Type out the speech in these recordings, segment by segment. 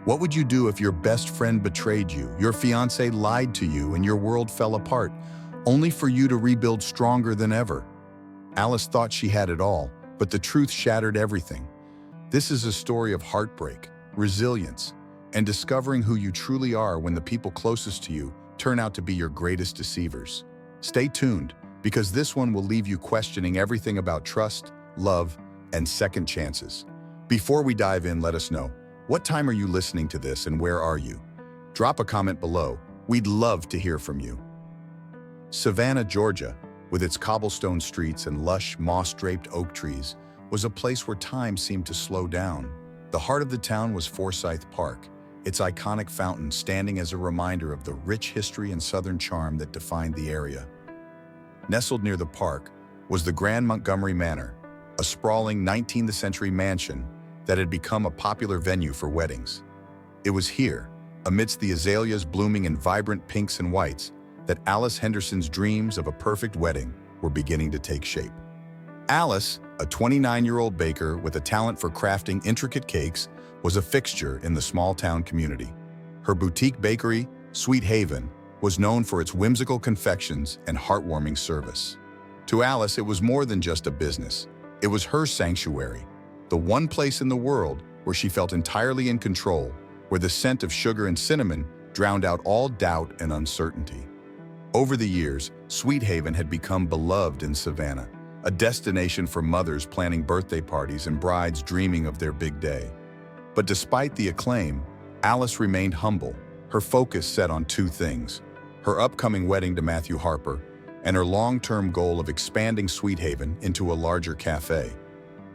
What would you do if your best friend betrayed you, your fiancé lied to you, and your world fell apart, only for you to rebuild stronger than ever? Alice thought she had it all, but the truth shattered everything. This is a story of heartbreak, resilience, and discovering who you truly are when the people closest to you turn out to be your greatest deceivers. Stay tuned, because this one will leave you questioning everything about trust, love, and second chances. Before we dive in, let us know, what time are you listening to this and where are you? Drop a comment below. We'd love to hear from you. Savannah, Georgia, with its cobblestone streets and lush, moss-draped oak trees, was a place where time seemed to slow down. The heart of the town was Forsyth Park, its iconic fountain standing as a reminder of the rich history and southern charm that defined the area. Nestled near the park was the Grand Montgomery Manor, a sprawling 19th century mansion that had become a popular venue for weddings. It was here, amidst the azaleas blooming in vibrant pinks and whites, that Alice Henderson's dreams of a perfect wedding were beginning to take shape. Alice, a 29-year-old baker with a talent for crafting intricate cakes, was a fixture in the small-town community. Her boutique bakery, Sweet Haven, was known for its whimsical confections and heartwarming service. To Alice, it was more than just a business. It was her sanctuary, the one place in the world where she felt entirely in control, where the scent of sugar and cinnamon drowned out all doubt and uncertainty. Over the years, Sweet Haven had become beloved in Savannah, a destination for mothers planning birthday parties and brides dreaming of their big day. But despite the acclaim, Alice remained humble, her focus set on two things: her upcoming wedding to Matthew Harper and her long-term goal of expanding Sweet Haven into a larger cafe.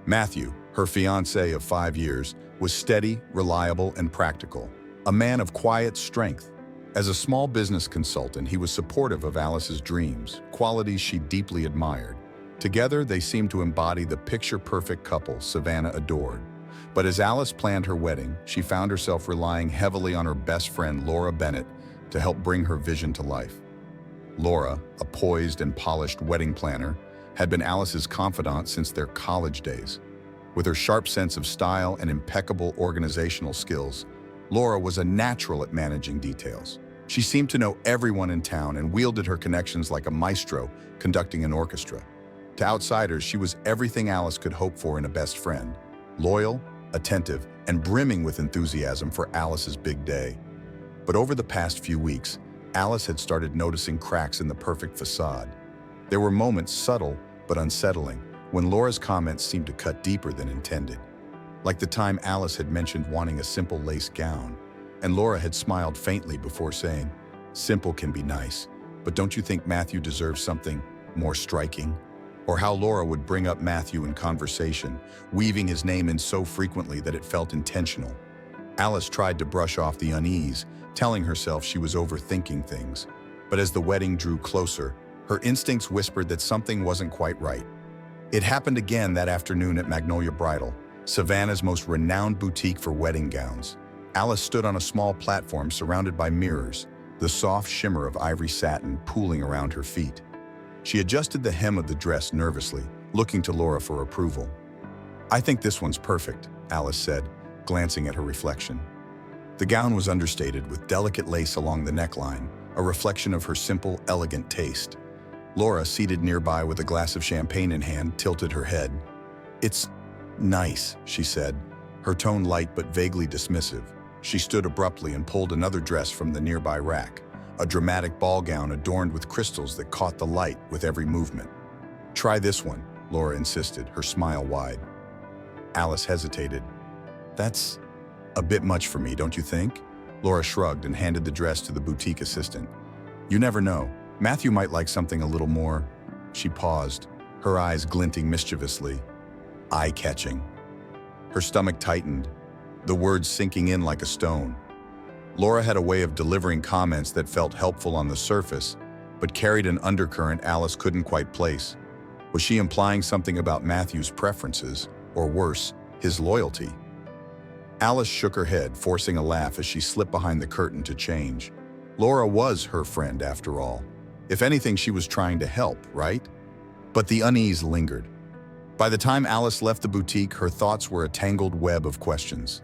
Matthew, her fiancé of 5 years, was steady, reliable, and practical, a man of quiet strength. As a small business consultant, he was supportive of Alice's dreams, qualities she deeply admired. Together, they seemed to embody the picture-perfect couple Savannah adored. But as Alice planned her wedding, she found herself relying heavily on her best friend, Laura Bennett, to help bring her vision to life. Laura, a poised and polished wedding planner, had been Alice's confidant since their college days. With her sharp sense of style and impeccable organizational skills, Laura was a natural at managing details. She seemed to know everyone in town and wielded her connections like a maestro conducting an orchestra. To outsiders, she was everything Alice could hope for in a best friend: loyal, attentive, and brimming with enthusiasm for Alice's big day. But over the past few weeks, Alice had started noticing cracks in the perfect facade. There were moments, subtle but unsettling, when Laura's comments seemed to cut deeper than intended. Like the time Alice had mentioned wanting a simple lace gown, and Laura had smiled faintly before saying, "Simple can be nice, but don't you think Matthew deserves something more striking?" Or how Laura would bring up Matthew in conversation, weaving his name in so frequently that it felt intentional. Alice tried to brush off the unease, telling herself she was overthinking things. But as the wedding drew closer, her instincts whispered that something wasn't quite right. It happened again that afternoon at Magnolia Bridal, Savannah's most renowned boutique for wedding gowns. Alice stood on a small platform surrounded by mirrors, the soft shimmer of ivory satin pooling around her feet. She adjusted the hem of the dress nervously, looking to Laura for approval. "I think this one's perfect," Alice said, glancing at her reflection. The gown was understated with delicate lace along the neckline, a reflection of her simple, elegant taste. Laura, seated nearby with a glass of champagne in hand, tilted her head. "It's nice," she said, her tone light but vaguely dismissive. She stood abruptly and pulled another dress from the nearby rack, a dramatic ball gown adorned with crystals that caught the light with every movement. "Try this one," Laura insisted, her smile wide. Alice hesitated. "That's a bit much for me, don't you think?" Laura shrugged and handed the dress to the boutique assistant. "You never know. Matthew might like something a little more." She paused, her eyes glinting mischievously. Eye-catching. Her stomach tightened, the words sinking in like a stone. Laura had a way of delivering comments that felt helpful on the surface, but carried an undercurrent Alice couldn't quite place. Was she implying something about Matthew's preferences, or worse, his loyalty? Alice shook her head, forcing a laugh as she slipped behind the curtain to change. Laura was her friend, after all. If anything, she was trying to help, right? But the unease lingered. By the time Alice left the boutique, her thoughts were a tangled web of questions.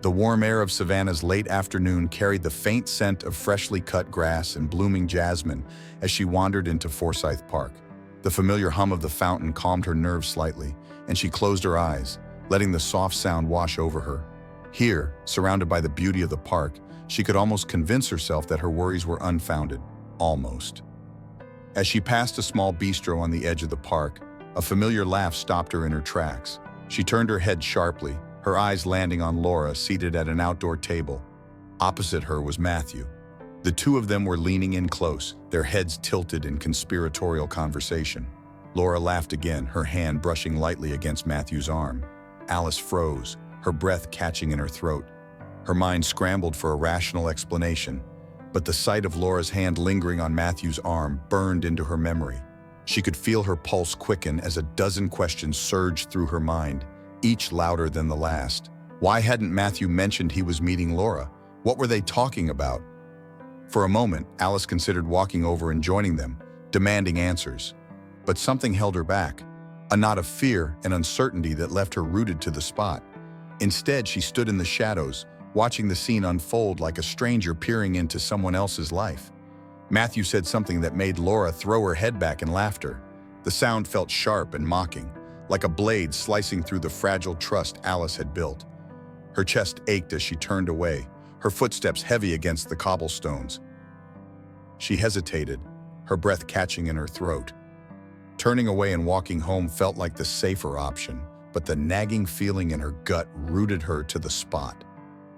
The warm air of Savannah's late afternoon carried the faint scent of freshly cut grass and blooming jasmine as she wandered into Forsyth Park. The familiar hum of the fountain calmed her nerves slightly, and she closed her eyes, letting the soft sound wash over her. Here, surrounded by the beauty of the park, she could almost convince herself that her worries were unfounded. Almost. As she passed a small bistro on the edge of the park, a familiar laugh stopped her in her tracks. She turned her head sharply, her eyes landing on Laura seated at an outdoor table. Opposite her was Matthew. The two of them were leaning in close, their heads tilted in conspiratorial conversation. Laura laughed again, her hand brushing lightly against Matthew's arm. Alice froze, her breath catching in her throat. Her mind scrambled for a rational explanation, but the sight of Laura's hand lingering on Matthew's arm burned into her memory. She could feel her pulse quicken as a dozen questions surged through her mind, each louder than the last. Why hadn't Matthew mentioned he was meeting Laura? What were they talking about? For a moment, Alice considered walking over and joining them, demanding answers. But something held her back, a knot of fear and uncertainty that left her rooted to the spot. Instead, she stood in the shadows, watching the scene unfold like a stranger peering into someone else's life. Matthew said something that made Laura throw her head back in laughter. The sound felt sharp and mocking, like a blade slicing through the fragile trust Alice had built. Her chest ached as she turned away, her footsteps heavy against the cobblestones. She hesitated, her breath catching in her throat. Turning away and walking home felt like the safer option, but the nagging feeling in her gut rooted her to the spot.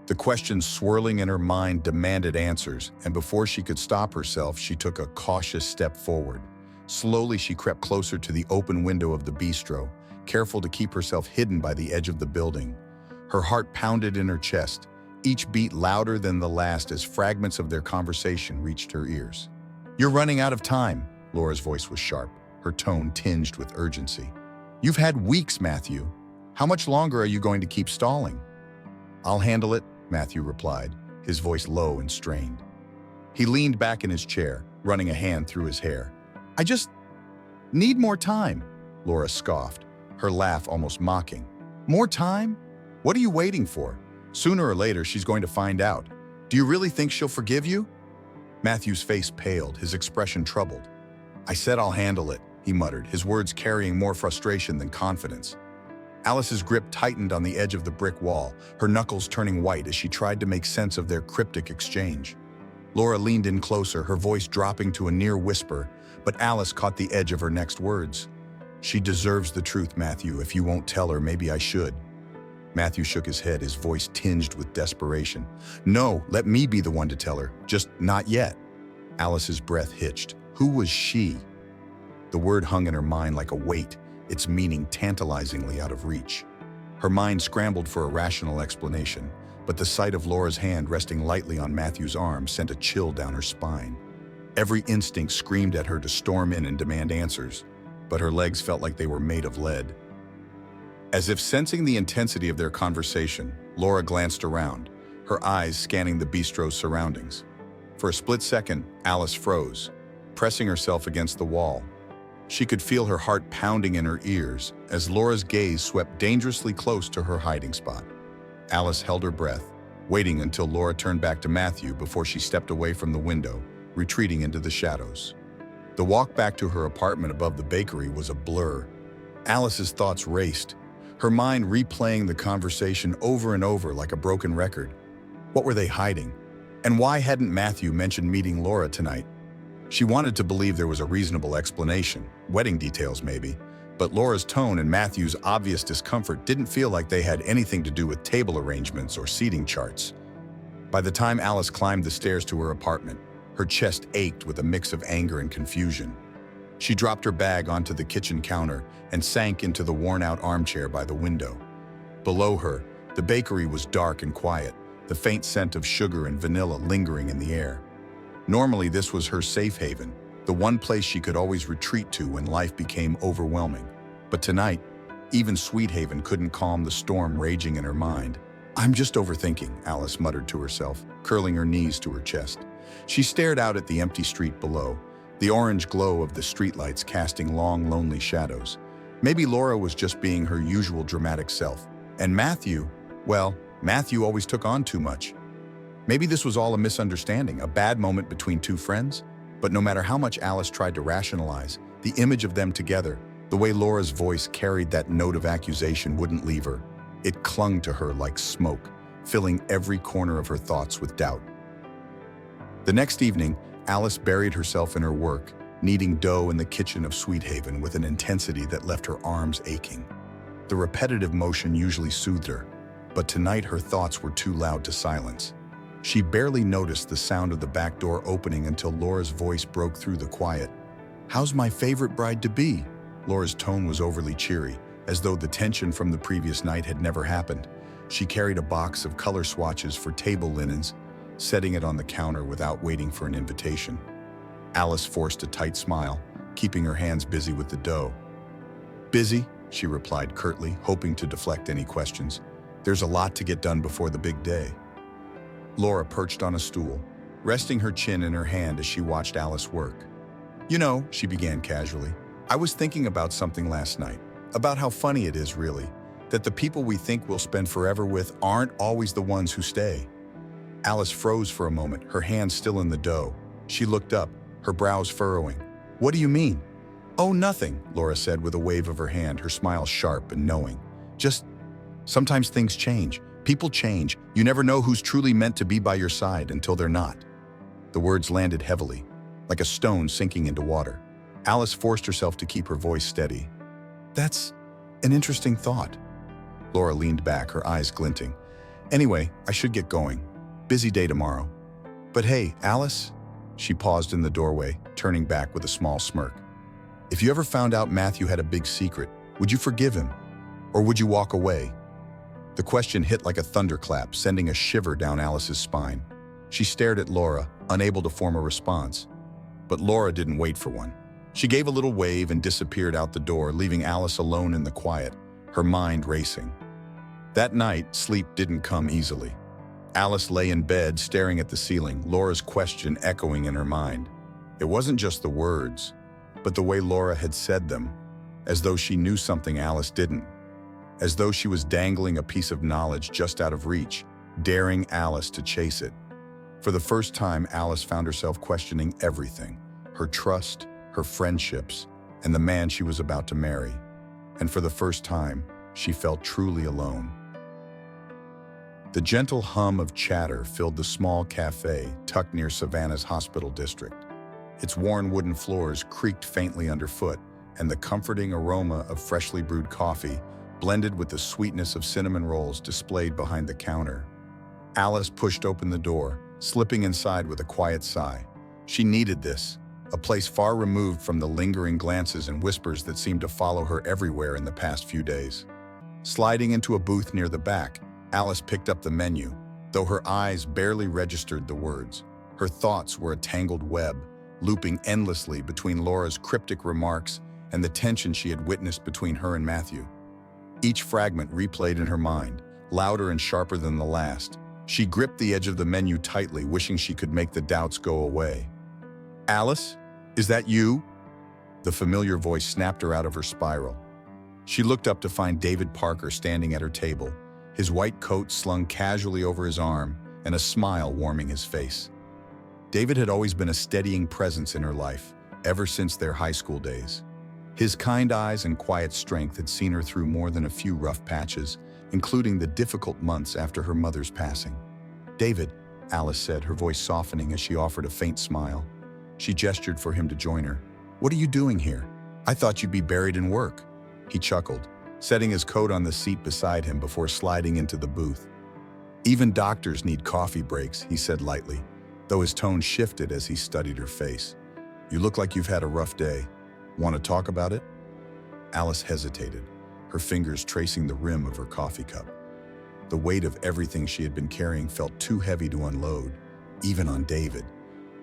The questions swirling in her mind demanded answers, and before she could stop herself, she took a cautious step forward. Slowly, she crept closer to the open window of the bistro, careful to keep herself hidden by the edge of the building. Her heart pounded in her chest, each beat louder than the last as fragments of their conversation reached her ears. "You're running out of time," Laura's voice was sharp, her tone tinged with urgency. "You've had weeks, Matthew. How much longer are you going to keep stalling?" "I'll handle it," Matthew replied, his voice low and strained. He leaned back in his chair, running a hand through his hair. "I just need more time," Laura scoffed, her laugh almost mocking. "More time? What are you waiting for? Sooner or later, she's going to find out. Do you really think she'll forgive you?" Matthew's face paled, his expression troubled. "I said I'll handle it," he muttered, his words carrying more frustration than confidence. Alice's grip tightened on the edge of the brick wall, her knuckles turning white as she tried to make sense of their cryptic exchange. Laura leaned in closer, her voice dropping to a near whisper, but Alice caught the edge of her next words. "She deserves the truth, Matthew. If you won't tell her, maybe I should." Matthew shook his head, his voice tinged with desperation. "No, let me be the one to tell her. Just not yet." Alice's breath hitched. Who was she? The word hung in her mind like a weight, its meaning tantalizingly out of reach. Her mind scrambled for a rational explanation, but the sight of Laura's hand resting lightly on Matthew's arm sent a chill down her spine. Every instinct screamed at her to storm in and demand answers, but her legs felt like they were made of lead. As if sensing the intensity of their conversation, Laura glanced around, her eyes scanning the bistro's surroundings. For a split second, Alice froze, pressing herself against the wall. She could feel her heart pounding in her ears as Laura's gaze swept dangerously close to her hiding spot. Alice held her breath, waiting until Laura turned back to Matthew before she stepped away from the window, retreating into the shadows. The walk back to her apartment above the bakery was a blur. Alice's thoughts raced, her mind replaying the conversation over and over like a broken record. What were they hiding? And why hadn't Matthew mentioned meeting Laura tonight? She wanted to believe there was a reasonable explanation, wedding details maybe, but Laura's tone and Matthew's obvious discomfort didn't feel like they had anything to do with table arrangements or seating charts. By the time Alice climbed the stairs to her apartment, her chest ached with a mix of anger and confusion. She dropped her bag onto the kitchen counter and sank into the worn-out armchair by the window. Below her, the bakery was dark and quiet, the faint scent of sugar and vanilla lingering in the air. Normally, this was her safe haven, the one place she could always retreat to when life became overwhelming. But tonight, even Sweet Haven couldn't calm the storm raging in her mind. "I'm just overthinking," Alice muttered to herself, curling her knees to her chest. She stared out at the empty street below, the orange glow of the streetlights casting long, lonely shadows. Maybe Laura was just being her usual dramatic self. And Matthew, well, Matthew always took on too much. Maybe this was all a misunderstanding, a bad moment between two friends? But no matter how much Alice tried to rationalize, the image of them together, the way Laura's voice carried that note of accusation, wouldn't leave her. It clung to her like smoke, filling every corner of her thoughts with doubt. The next evening, Alice buried herself in her work, kneading dough in the kitchen of Sweet Haven with an intensity that left her arms aching. The repetitive motion usually soothed her, but tonight her thoughts were too loud to silence. She barely noticed the sound of the back door opening until Laura's voice broke through the quiet. "How's my favorite bride-to-be?" Laura's tone was overly cheery, as though the tension from the previous night had never happened. She carried a box of color swatches for table linens, setting it on the counter without waiting for an invitation. Alice forced a tight smile, keeping her hands busy with the dough. "Busy," she replied curtly, hoping to deflect any questions. "There's a lot to get done before the big day." Laura perched on a stool, resting her chin in her hand as she watched Alice work. "You know," she began casually, "I was thinking about something last night, about how funny it is, really, that the people we think we'll spend forever with aren't always the ones who stay." Alice froze for a moment, her hands still in the dough. She looked up, her brows furrowing. "What do you mean?" "Oh, nothing," Laura said with a wave of her hand, her smile sharp and knowing. "Just, sometimes things change. People change. You never know who's truly meant to be by your side until they're not." The words landed heavily, like a stone sinking into water. Alice forced herself to keep her voice steady. "That's an interesting thought." Laura leaned back, her eyes glinting. "Anyway, I should get going. Busy day tomorrow." "But hey, Alice," she paused in the doorway, turning back with a small smirk. "If you ever found out Matthew had a big secret, would you forgive him? Or would you walk away?" The question hit like a thunderclap, sending a shiver down Alice's spine. She stared at Laura, unable to form a response. But Laura didn't wait for one. She gave a little wave and disappeared out the door, leaving Alice alone in the quiet, her mind racing. That night, sleep didn't come easily. Alice lay in bed, staring at the ceiling, Laura's question echoing in her mind. It wasn't just the words, but the way Laura had said them, as though she knew something Alice didn't. As though she was dangling a piece of knowledge just out of reach, daring Alice to chase it. For the first time, Alice found herself questioning everything, her trust, her friendships, and the man she was about to marry. And for the first time, she felt truly alone. The gentle hum of chatter filled the small cafe tucked near Savannah's hospital district. Its worn wooden floors creaked faintly underfoot, and the comforting aroma of freshly brewed coffee blended with the sweetness of cinnamon rolls displayed behind the counter. Alice pushed open the door, slipping inside with a quiet sigh. She needed this, a place far removed from the lingering glances and whispers that seemed to follow her everywhere in the past few days. Sliding into a booth near the back, Alice picked up the menu, though her eyes barely registered the words. Her thoughts were a tangled web, looping endlessly between Laura's cryptic remarks and the tension she had witnessed between her and Matthew. Each fragment replayed in her mind, louder and sharper than the last. She gripped the edge of the menu tightly, wishing she could make the doubts go away. "Alice, is that you?" The familiar voice snapped her out of her spiral. She looked up to find David Parker standing at her table, his white coat slung casually over his arm and a smile warming his face. David had always been a steadying presence in her life, ever since their high school days. His kind eyes and quiet strength had seen her through more than a few rough patches, including the difficult months after her mother's passing. "David," Alice said, her voice softening as she offered a faint smile. She gestured for him to join her. "What are you doing here? I thought you'd be buried in work." He chuckled, setting his coat on the seat beside him before sliding into the booth. "Even doctors need coffee breaks," he said lightly, though his tone shifted as he studied her face. "You look like you've had a rough day. Want to talk about it?" Alice hesitated, her fingers tracing the rim of her coffee cup. The weight of everything she had been carrying felt too heavy to unload, even on David.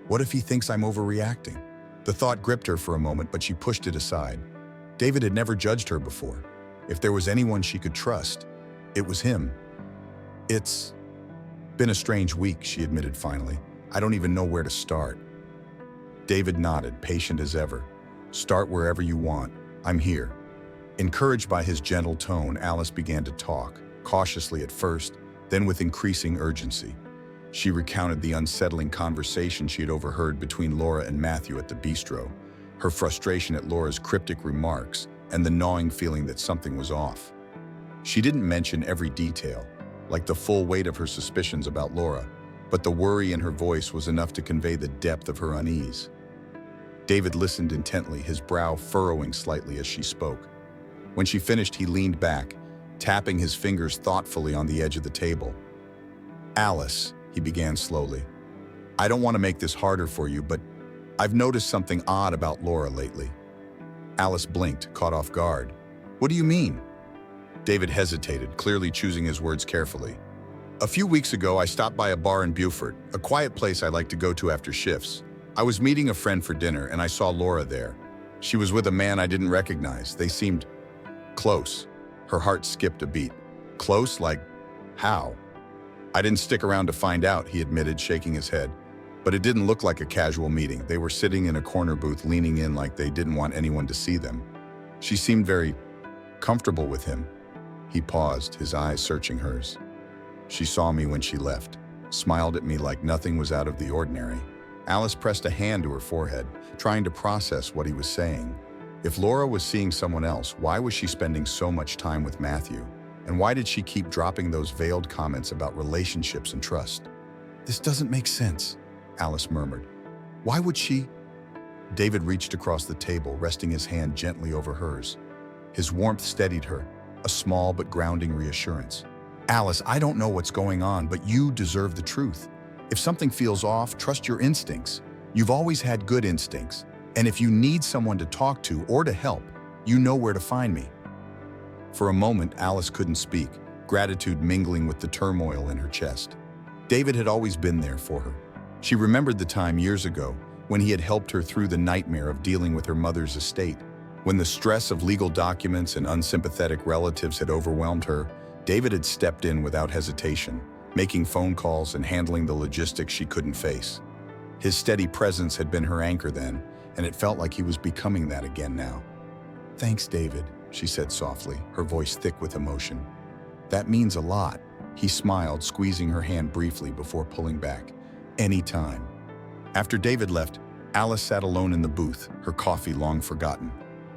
What if he thinks I'm overreacting? The thought gripped her for a moment, but she pushed it aside. David had never judged her before. If there was anyone she could trust, it was him. "It's been a strange week," she admitted finally. "I don't even know where to start." David nodded, patient as ever. "Start wherever you want. I'm here." Encouraged by his gentle tone, Alice began to talk, cautiously at first, Then with increasing urgency, she recounted the unsettling conversation she had overheard between Laura and Matthew at the bistro, her frustration at Laura's cryptic remarks, and the gnawing feeling that something was off. She didn't mention every detail, like the full weight of her suspicions about Laura, but the worry in her voice was enough to convey the depth of her unease. David listened intently, his brow furrowing slightly as she spoke. When she finished, he leaned back, tapping his fingers thoughtfully on the edge of the table. "Alice," he began slowly, "I don't want to make this harder for you, but I've noticed something odd about Laura lately." Alice blinked, caught off guard. "What do you mean?" David hesitated, clearly choosing his words carefully. "A few weeks ago, I stopped by a bar in Beaufort, a quiet place I like to go to after shifts. I was meeting a friend for dinner, and I saw Laura there. She was with a man I didn't recognize. They seemed close." Her heart skipped a beat. "Close? Like how?" "I didn't stick around to find out," he admitted, shaking his head. "But it didn't look like a casual meeting. They were sitting in a corner booth, leaning in like they didn't want anyone to see them. She seemed very comfortable with him." He paused, his eyes searching hers. "She saw me when she left, smiled at me like nothing was out of the ordinary." Alice pressed a hand to her forehead, trying to process what he was saying. If Laura was seeing someone else, why was she spending so much time with Matthew? And why did she keep dropping those veiled comments about relationships and trust? "This doesn't make sense," Alice murmured. "Why would she?" David reached across the table, resting his hand gently over hers. His warmth steadied her, a small but grounding reassurance. "Alice, I don't know what's going on, but you deserve the truth. If something feels off, trust your instincts. You've always had good instincts. And if you need someone to talk to or to help, you know where to find me." For a moment, Alice couldn't speak, gratitude mingling with the turmoil in her chest. David had always been there for her. She remembered the time years ago when he had helped her through the nightmare of dealing with her mother's estate. When the stress of legal documents and unsympathetic relatives had overwhelmed her, David had stepped in without hesitation, making phone calls and handling the logistics she couldn't face. His steady presence had been her anchor then, and it felt like he was becoming that again now. "Thanks, David," she said softly, her voice thick with emotion. "That means a lot." He smiled, squeezing her hand briefly before pulling back. "Anytime." After David left, Alice sat alone in the booth, her coffee long forgotten.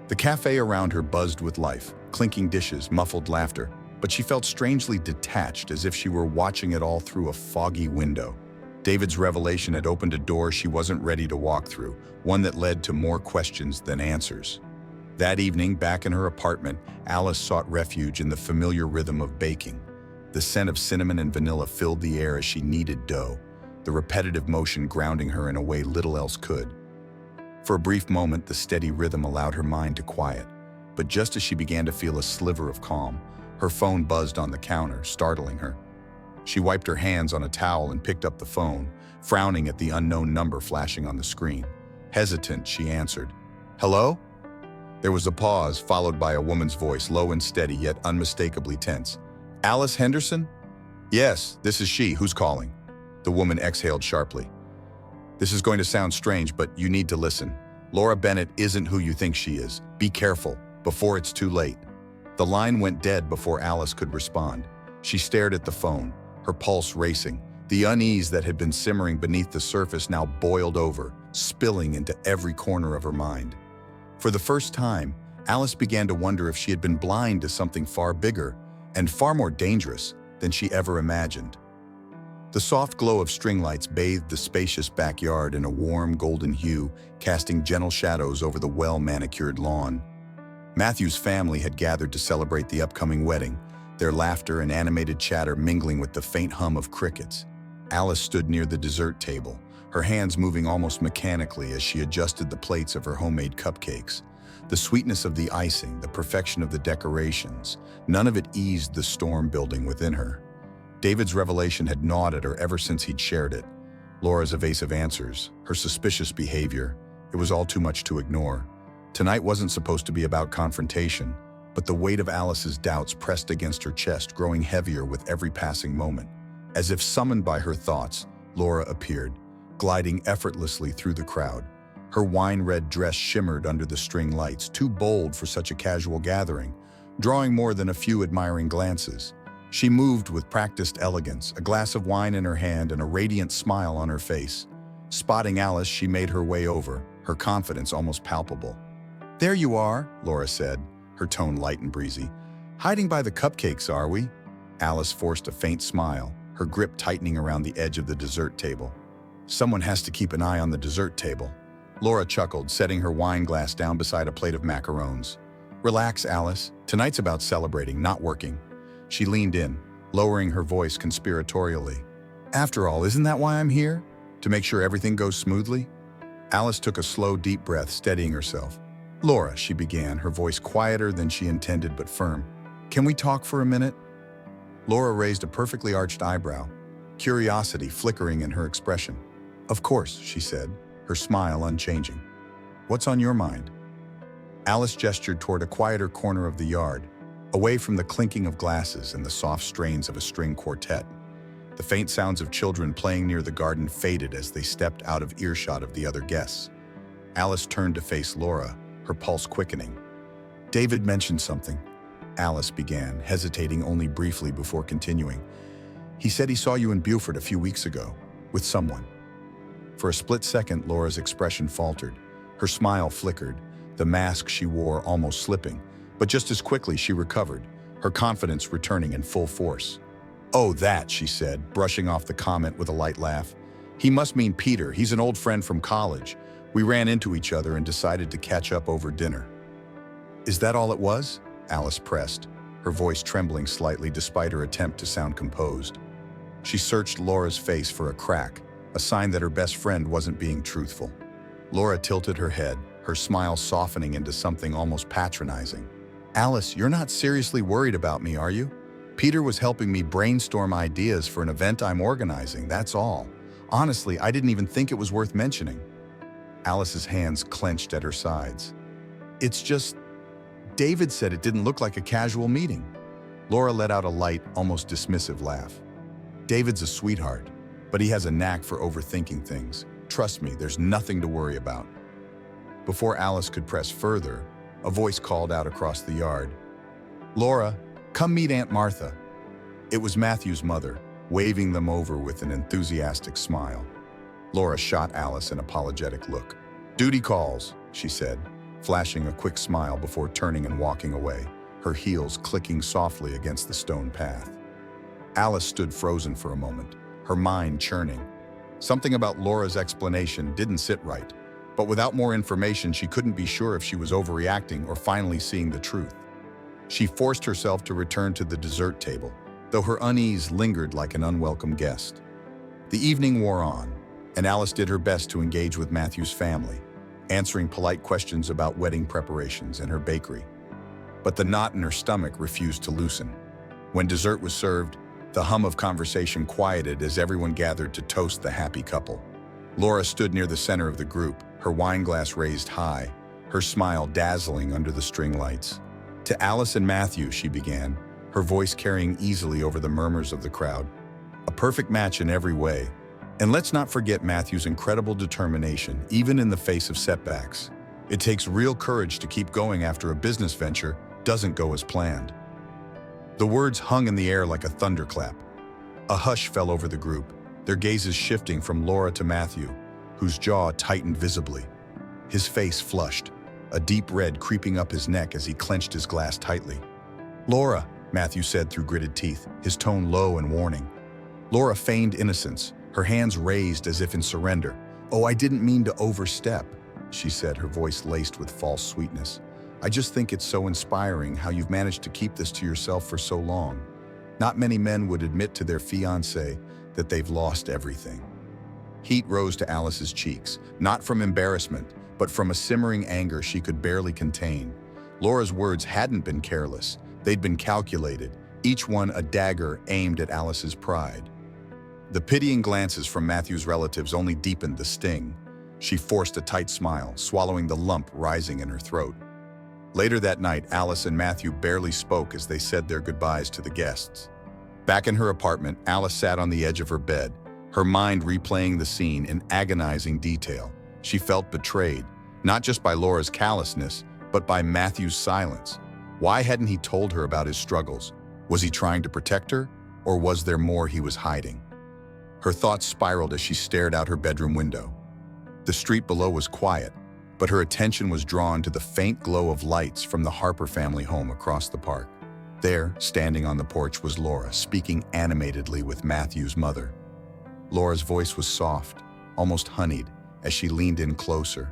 The cafe around her buzzed with life, clinking dishes, muffled laughter, but she felt strangely detached, as if she were watching it all through a foggy window. David's revelation had opened a door she wasn't ready to walk through, one that led to more questions than answers. That evening, back in her apartment, Alice sought refuge in the familiar rhythm of baking. The scent of cinnamon and vanilla filled the air as she kneaded dough, the repetitive motion grounding her in a way little else could. For a brief moment, the steady rhythm allowed her mind to quiet, but just as she began to feel a sliver of calm, her phone buzzed on the counter, startling her. She wiped her hands on a towel and picked up the phone, frowning at the unknown number flashing on the screen. Hesitant, she answered. "Hello?" There was a pause, followed by a woman's voice, low and steady, yet unmistakably tense. "Alice Henderson?" "Yes, this is she. Who's calling?" The woman exhaled sharply. "This is going to sound strange, but you need to listen. Laura Bennett isn't who you think she is. Be careful, before it's too late." The line went dead before Alice could respond. She stared at the phone, her pulse racing. The unease that had been simmering beneath the surface now boiled over, spilling into every corner of her mind. For the first time, Alice began to wonder if she had been blind to something far bigger and far more dangerous than she ever imagined. The soft glow of string lights bathed the spacious backyard in a warm golden hue, casting gentle shadows over the well-manicured lawn. Matthew's family had gathered to celebrate the upcoming wedding, their laughter and animated chatter mingling with the faint hum of crickets. Alice stood near the dessert table, her hands moving almost mechanically as she adjusted the plates of her homemade cupcakes. The sweetness of the icing, the perfection of the decorations, none of it eased the storm building within her. David's revelation had gnawed at her ever since he'd shared it. Laura's evasive answers, her suspicious behavior, it was all too much to ignore. Tonight wasn't supposed to be about confrontation, but the weight of Alice's doubts pressed against her chest, growing heavier with every passing moment. As if summoned by her thoughts, Laura appeared, gliding effortlessly through the crowd. Her wine-red dress shimmered under the string lights, too bold for such a casual gathering, drawing more than a few admiring glances. She moved with practiced elegance, a glass of wine in her hand and a radiant smile on her face. Spotting Alice, she made her way over, her confidence almost palpable. "There you are," Laura said, her tone light and breezy. "Hiding by the cupcakes, are we?" Alice forced a faint smile, her grip tightening around the edge of the dessert table. "Someone has to keep an eye on the dessert table." Laura chuckled, setting her wine glass down beside a plate of macarons. "Relax, Alice. Tonight's about celebrating, not working." She leaned in, lowering her voice conspiratorially. "After all, isn't that why I'm here? To make sure everything goes smoothly?" Alice took a slow, deep breath, steadying herself. "Laura," she began, her voice quieter than she intended but firm. "Can we talk for a minute?" Laura raised a perfectly arched eyebrow, curiosity flickering in her expression. "Of course," she said, her smile unchanging. "What's on your mind?" Alice gestured toward a quieter corner of the yard, away from the clinking of glasses and the soft strains of a string quartet. The faint sounds of children playing near the garden faded as they stepped out of earshot of the other guests. Alice turned to face Laura, her pulse quickening. "David mentioned something," Alice began, hesitating only briefly before continuing. "He said he saw you in Beaufort a few weeks ago, with someone." For a split second, Laura's expression faltered. Her smile flickered, the mask she wore almost slipping, but just as quickly she recovered, her confidence returning in full force. "Oh, that," she said, brushing off the comment with a light laugh. "He must mean Peter. He's an old friend from college. We ran into each other and decided to catch up over dinner." "Is that all it was?" Alice pressed, her voice trembling slightly despite her attempt to sound composed. She searched Laura's face for a crack, a sign that her best friend wasn't being truthful. Laura tilted her head, her smile softening into something almost patronizing. "Alice, you're not seriously worried about me, are you? Peter was helping me brainstorm ideas for an event I'm organizing, that's all. Honestly, I didn't even think it was worth mentioning." Alice's hands clenched at her sides. "It's just, David said it didn't look like a casual meeting." Laura let out a light, almost dismissive laugh. "David's a sweetheart, but he has a knack for overthinking things. Trust me, there's nothing to worry about." Before Alice could press further, a voice called out across the yard, "Laura, come meet Aunt Martha." It was Matthew's mother, waving them over with an enthusiastic smile. Laura shot Alice an apologetic look. "Duty calls," she said, flashing a quick smile before turning and walking away, her heels clicking softly against the stone path. Alice stood frozen for a moment, her mind churning. Something about Laura's explanation didn't sit right, but without more information she couldn't be sure if she was overreacting or finally seeing the truth. She forced herself to return to the dessert table, though her unease lingered like an unwelcome guest. The evening wore on, and Alice did her best to engage with Matthew's family, answering polite questions about wedding preparations and her bakery. But the knot in her stomach refused to loosen. When dessert was served, the hum of conversation quieted as everyone gathered to toast the happy couple. Laura stood near the center of the group, her wine glass raised high, her smile dazzling under the string lights. "To Alice and Matthew," she began, her voice carrying easily over the murmurs of the crowd. "A perfect match in every way. And let's not forget Matthew's incredible determination, even in the face of setbacks. It takes real courage to keep going after a business venture doesn't go as planned." The words hung in the air like a thunderclap. A hush fell over the group, their gazes shifting from Laura to Matthew, whose jaw tightened visibly. His face flushed, a deep red creeping up his neck as he clenched his glass tightly. "Laura," Matthew said through gritted teeth, his tone low and warning. Laura feigned innocence, her hands raised as if in surrender. "Oh, I didn't mean to overstep," she said, her voice laced with false sweetness. "I just think it's so inspiring how you've managed to keep this to yourself for so long. Not many men would admit to their fiancé that they've lost everything." Heat rose to Alice's cheeks, not from embarrassment, but from a simmering anger she could barely contain. Laura's words hadn't been careless, they'd been calculated, each one a dagger aimed at Alice's pride. The pitying glances from Matthew's relatives only deepened the sting. She forced a tight smile, swallowing the lump rising in her throat. Later that night, Alice and Matthew barely spoke as they said their goodbyes to the guests. Back in her apartment, Alice sat on the edge of her bed, her mind replaying the scene in agonizing detail. She felt betrayed, not just by Laura's callousness, but by Matthew's silence. Why hadn't he told her about his struggles? Was he trying to protect her, or was there more he was hiding? Her thoughts spiraled as she stared out her bedroom window. The street below was quiet, but her attention was drawn to the faint glow of lights from the Harper family home across the park. There, standing on the porch, was Laura, speaking animatedly with Matthew's mother. Laura's voice was soft, almost honeyed, as she leaned in closer.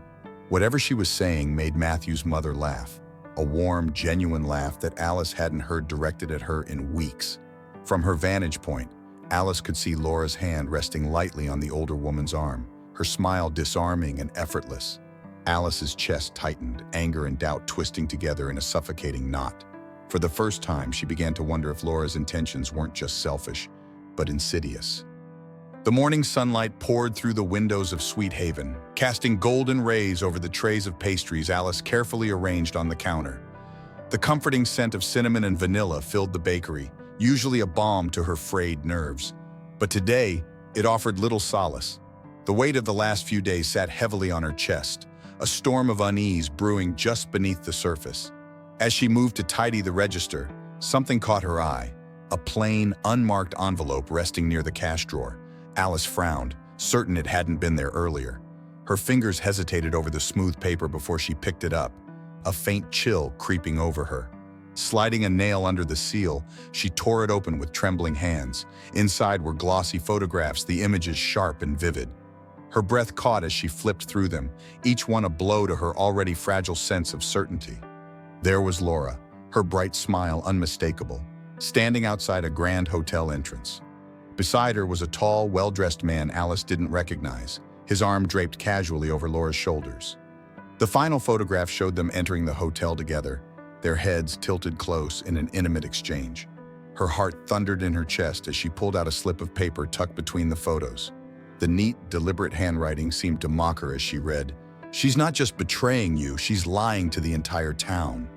Whatever she was saying made Matthew's mother laugh, a warm, genuine laugh that Alice hadn't heard directed at her in weeks. From her vantage point, Alice could see Laura's hand resting lightly on the older woman's arm, her smile disarming and effortless. Alice's chest tightened, anger and doubt twisting together in a suffocating knot. For the first time, she began to wonder if Laura's intentions weren't just selfish, but insidious. The morning sunlight poured through the windows of Sweet Haven, casting golden rays over the trays of pastries Alice carefully arranged on the counter. The comforting scent of cinnamon and vanilla filled the bakery, usually a balm to her frayed nerves. But today, it offered little solace. The weight of the last few days sat heavily on her chest, a storm of unease brewing just beneath the surface. As she moved to tidy the register, something caught her eye, a plain, unmarked envelope resting near the cash drawer. Alice frowned, certain it hadn't been there earlier. Her fingers hesitated over the smooth paper before she picked it up, a faint chill creeping over her. Sliding a nail under the seal, she tore it open with trembling hands. Inside were glossy photographs, the images sharp and vivid. Her breath caught as she flipped through them, each one a blow to her already fragile sense of certainty. There was Laura, her bright smile unmistakable, standing outside a grand hotel entrance. Beside her was a tall, well-dressed man Alice didn't recognize, his arm draped casually over Laura's shoulders. The final photograph showed them entering the hotel together, their heads tilted close in an intimate exchange. Her heart thundered in her chest as she pulled out a slip of paper tucked between the photos. The neat, deliberate handwriting seemed to mock her as she read, "She's not just betraying you, she's lying to the entire town."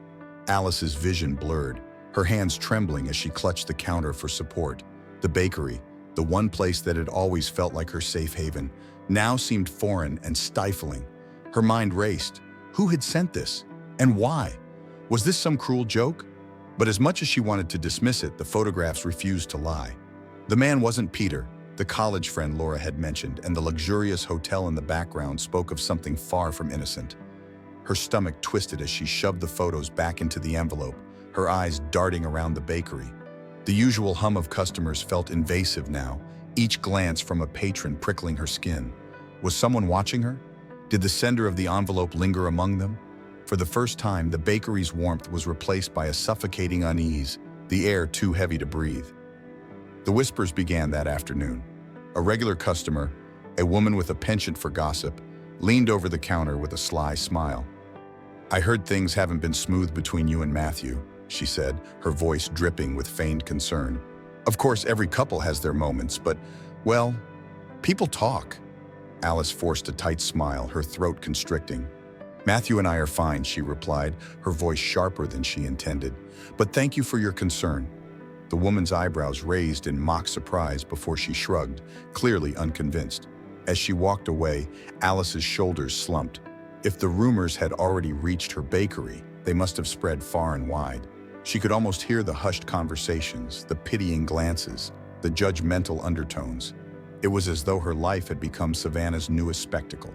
Alice's vision blurred, her hands trembling as she clutched the counter for support. The bakery, the one place that had always felt like her safe haven, now seemed foreign and stifling. Her mind raced. Who had sent this? And why? Was this some cruel joke? But as much as she wanted to dismiss it, the photographs refused to lie. The man wasn't Peter, the college friend Laura had mentioned, and the luxurious hotel in the background spoke of something far from innocent. Her stomach twisted as she shoved the photos back into the envelope, her eyes darting around the bakery. The usual hum of customers felt invasive now, each glance from a patron prickling her skin. Was someone watching her? Did the sender of the envelope linger among them? For the first time, the bakery's warmth was replaced by a suffocating unease, the air too heavy to breathe. The whispers began that afternoon. A regular customer, a woman with a penchant for gossip, leaned over the counter with a sly smile. "I heard things haven't been smooth between you and Matthew," she said, her voice dripping with feigned concern. "Of course, every couple has their moments, but, well, people talk." Alice forced a tight smile, her throat constricting. "Matthew and I are fine," she replied, her voice sharper than she intended. "But thank you for your concern." The woman's eyebrows raised in mock surprise before she shrugged, clearly unconvinced. As she walked away, Alice's shoulders slumped. If the rumors had already reached her bakery, they must have spread far and wide. She could almost hear the hushed conversations, the pitying glances, the judgmental undertones. It was as though her life had become Savannah's newest spectacle.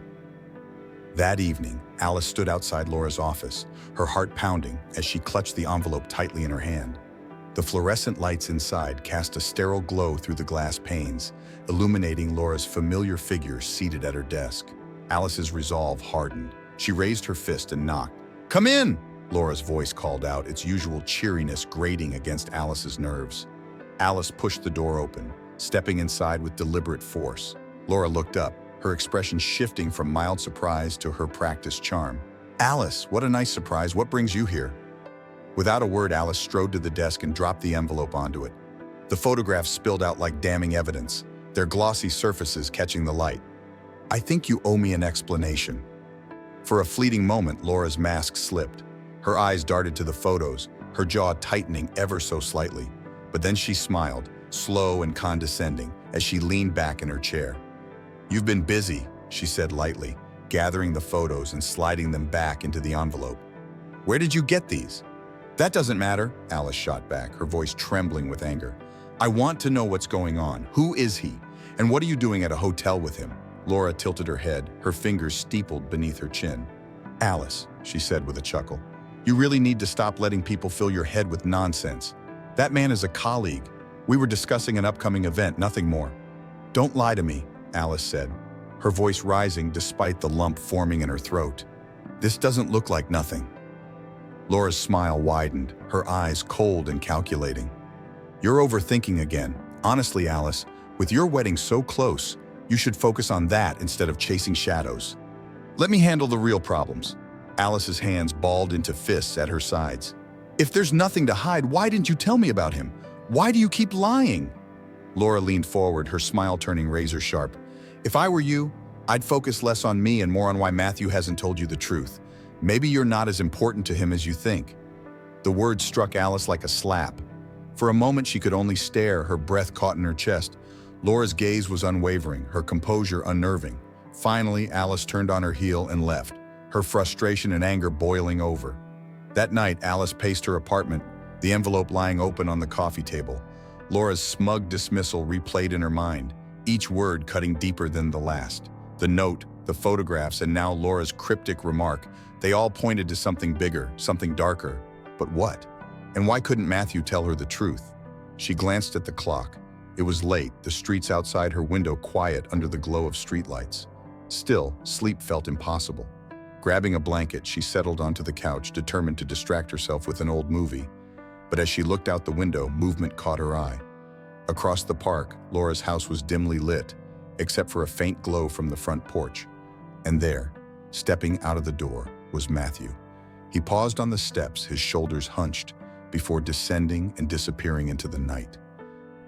That evening, Alice stood outside Laura's office, her heart pounding as she clutched the envelope tightly in her hand. The fluorescent lights inside cast a sterile glow through the glass panes, illuminating Laura's familiar figure seated at her desk. Alice's resolve hardened. She raised her fist and knocked. "Come in!" Laura's voice called out, its usual cheeriness grating against Alice's nerves. Alice pushed the door open, stepping inside with deliberate force. Laura looked up, her expression shifting from mild surprise to her practiced charm. "Alice, what a nice surprise. What brings you here?" Without a word, Alice strode to the desk and dropped the envelope onto it. The photographs spilled out like damning evidence, their glossy surfaces catching the light. "I think you owe me an explanation." For a fleeting moment, Laura's mask slipped. Her eyes darted to the photos, her jaw tightening ever so slightly. But then she smiled, slow and condescending, as she leaned back in her chair. "You've been busy," she said lightly, gathering the photos and sliding them back into the envelope. "Where did you get these?" That doesn't matter, Alice shot back, her voice trembling with anger. I want to know what's going on. Who is he? And what are you doing at a hotel with him? Laura tilted her head, her fingers steepled beneath her chin. Alice, she said with a chuckle, you really need to stop letting people fill your head with nonsense. That man is a colleague. We were discussing an upcoming event, nothing more. Don't lie to me, Alice said, her voice rising despite the lump forming in her throat. This doesn't look like nothing. Laura's smile widened, her eyes cold and calculating. You're overthinking again. Honestly, Alice, with your wedding so close, you should focus on that instead of chasing shadows. Let me handle the real problems. Alice's hands balled into fists at her sides. If there's nothing to hide, why didn't you tell me about him? Why do you keep lying? Laura leaned forward, her smile turning razor sharp. If I were you, I'd focus less on me and more on why Matthew hasn't told you the truth. Maybe you're not as important to him as you think. The words struck Alice like a slap. For a moment, she could only stare, her breath caught in her chest. Laura's gaze was unwavering, her composure unnerving. Finally, Alice turned on her heel and left, her frustration and anger boiling over. That night, Alice paced her apartment, the envelope lying open on the coffee table. Laura's smug dismissal replayed in her mind, each word cutting deeper than the last. The note, the photographs, and now Laura's cryptic remark, they all pointed to something bigger, something darker. But what? And why couldn't Matthew tell her the truth? She glanced at the clock. It was late, the streets outside her window quiet under the glow of streetlights. Still, sleep felt impossible. Grabbing a blanket, she settled onto the couch, determined to distract herself with an old movie. But as she looked out the window, movement caught her eye. Across the park, Laura's house was dimly lit, except for a faint glow from the front porch. And there, stepping out of the door, was Matthew. He paused on the steps, his shoulders hunched, before descending and disappearing into the night.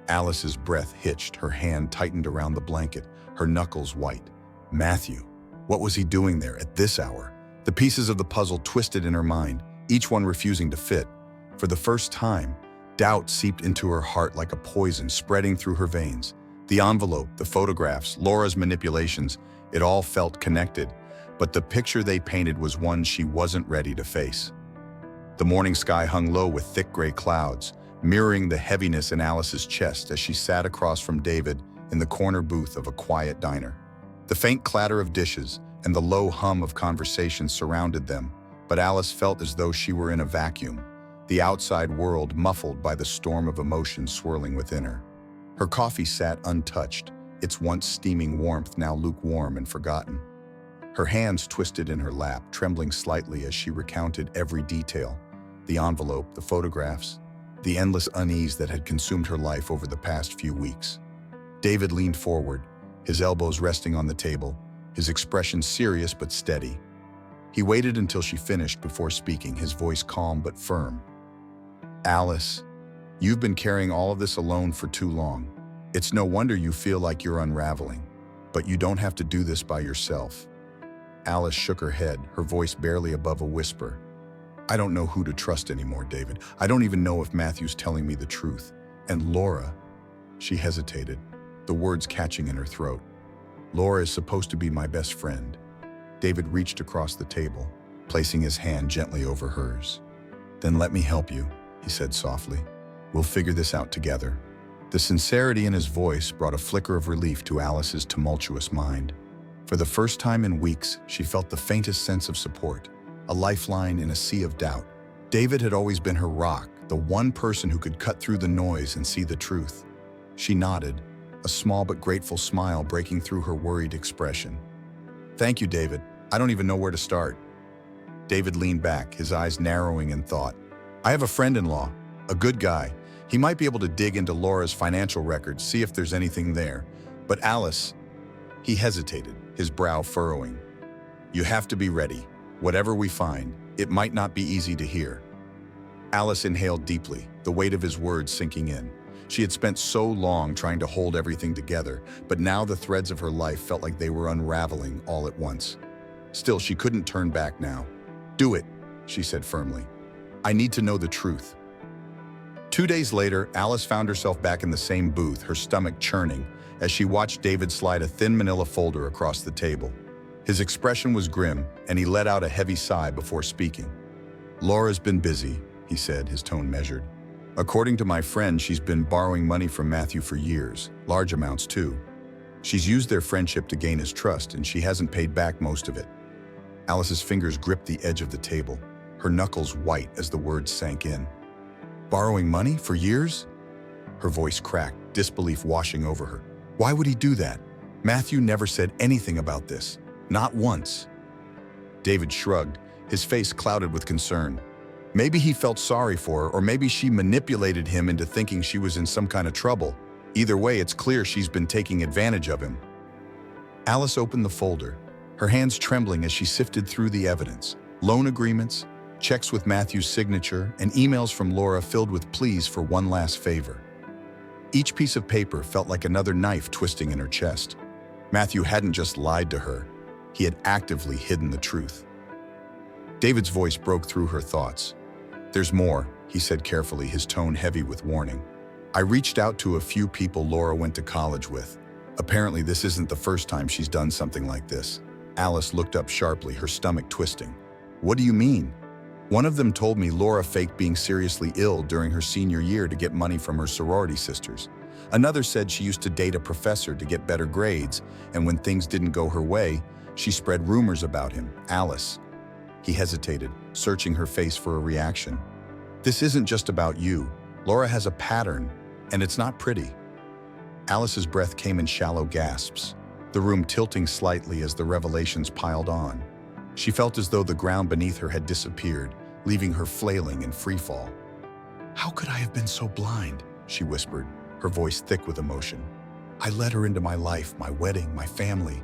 Alice's breath hitched, her hand tightened around the blanket, her knuckles white. Matthew. What was he doing there at this hour? The pieces of the puzzle twisted in her mind, each one refusing to fit. For the first time, doubt seeped into her heart like a poison spreading through her veins. The envelope, the photographs, Laura's manipulations, it all felt connected, but the picture they painted was one she wasn't ready to face. The morning sky hung low with thick gray clouds, mirroring the heaviness in Alice's chest as she sat across from David in the corner booth of a quiet diner. The faint clatter of dishes and the low hum of conversation surrounded them, but Alice felt as though she were in a vacuum, the outside world muffled by the storm of emotion swirling within her. Her coffee sat untouched, its once steaming warmth now lukewarm and forgotten. Her hands twisted in her lap, trembling slightly as she recounted every detail, the envelope, the photographs, the endless unease that had consumed her life over the past few weeks. David leaned forward, his elbows resting on the table, his expression serious but steady. He waited until she finished before speaking, his voice calm but firm. Alice, you've been carrying all of this alone for too long. It's no wonder you feel like you're unraveling, but you don't have to do this by yourself. Alice shook her head, her voice barely above a whisper. I don't know who to trust anymore, David. I don't even know if Matthew's telling me the truth. And Laura, she hesitated, the words catching in her throat. Laura is supposed to be my best friend. David reached across the table, placing his hand gently over hers. Then let me help you, he said softly. We'll figure this out together. The sincerity in his voice brought a flicker of relief to Alice's tumultuous mind. For the first time in weeks, she felt the faintest sense of support, a lifeline in a sea of doubt. David had always been her rock, the one person who could cut through the noise and see the truth. She nodded, a small but grateful smile breaking through her worried expression. Thank you, David. I don't even know where to start. David leaned back, his eyes narrowing in thought. I have a friend-in-law, a good guy. He might be able to dig into Laura's financial records, see if there's anything there. But Alice, he hesitated, his brow furrowing. You have to be ready. Whatever we find, it might not be easy to hear. Alice inhaled deeply, the weight of his words sinking in. She had spent so long trying to hold everything together, but now the threads of her life felt like they were unraveling all at once. Still, she couldn't turn back now. Do it, she said firmly. I need to know the truth. 2 days later, Alice found herself back in the same booth, her stomach churning, as she watched David slide a thin manila folder across the table. His expression was grim, and he let out a heavy sigh before speaking. Laura's been busy, he said, his tone measured. According to my friend, she's been borrowing money from Matthew for years, large amounts too. She's used their friendship to gain his trust, and she hasn't paid back most of it. Alice's fingers gripped the edge of the table, her knuckles white as the words sank in. Borrowing money for years? Her voice cracked, disbelief washing over her. Why would he do that? Matthew never said anything about this. Not once. David shrugged, his face clouded with concern. Maybe he felt sorry for her, or maybe she manipulated him into thinking she was in some kind of trouble. Either way, it's clear she's been taking advantage of him. Alice opened the folder, her hands trembling as she sifted through the evidence. Loan agreements, checks with Matthew's signature, and emails from Laura filled with pleas for one last favor. Each piece of paper felt like another knife twisting in her chest. Matthew hadn't just lied to her, he had actively hidden the truth. David's voice broke through her thoughts. There's more, he said carefully, his tone heavy with warning. I reached out to a few people Laura went to college with. Apparently this isn't the first time she's done something like this. Alice looked up sharply, her stomach twisting. What do you mean? One of them told me Laura faked being seriously ill during her senior year to get money from her sorority sisters. Another said she used to date a professor to get better grades, and when things didn't go her way, she spread rumors about him. Alice. He hesitated, searching her face for a reaction. This isn't just about you. Laura has a pattern, and it's not pretty. Alice's breath came in shallow gasps, the room tilting slightly as the revelations piled on. She felt as though the ground beneath her had disappeared, leaving her flailing in freefall. How could I have been so blind? She whispered, her voice thick with emotion. I let her into my life, my wedding, my family.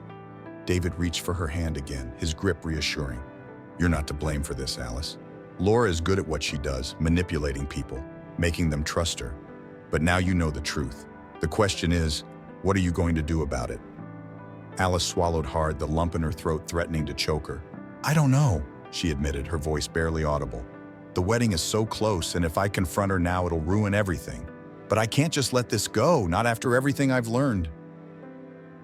David reached for her hand again, his grip reassuring. You're not to blame for this, Alice. Laura is good at what she does, manipulating people, making them trust her. But now you know the truth. The question is, what are you going to do about it? Alice swallowed hard, the lump in her throat threatening to choke her. I don't know, she admitted, her voice barely audible. The wedding is so close, and if I confront her now, it'll ruin everything. But I can't just let this go, not after everything I've learned.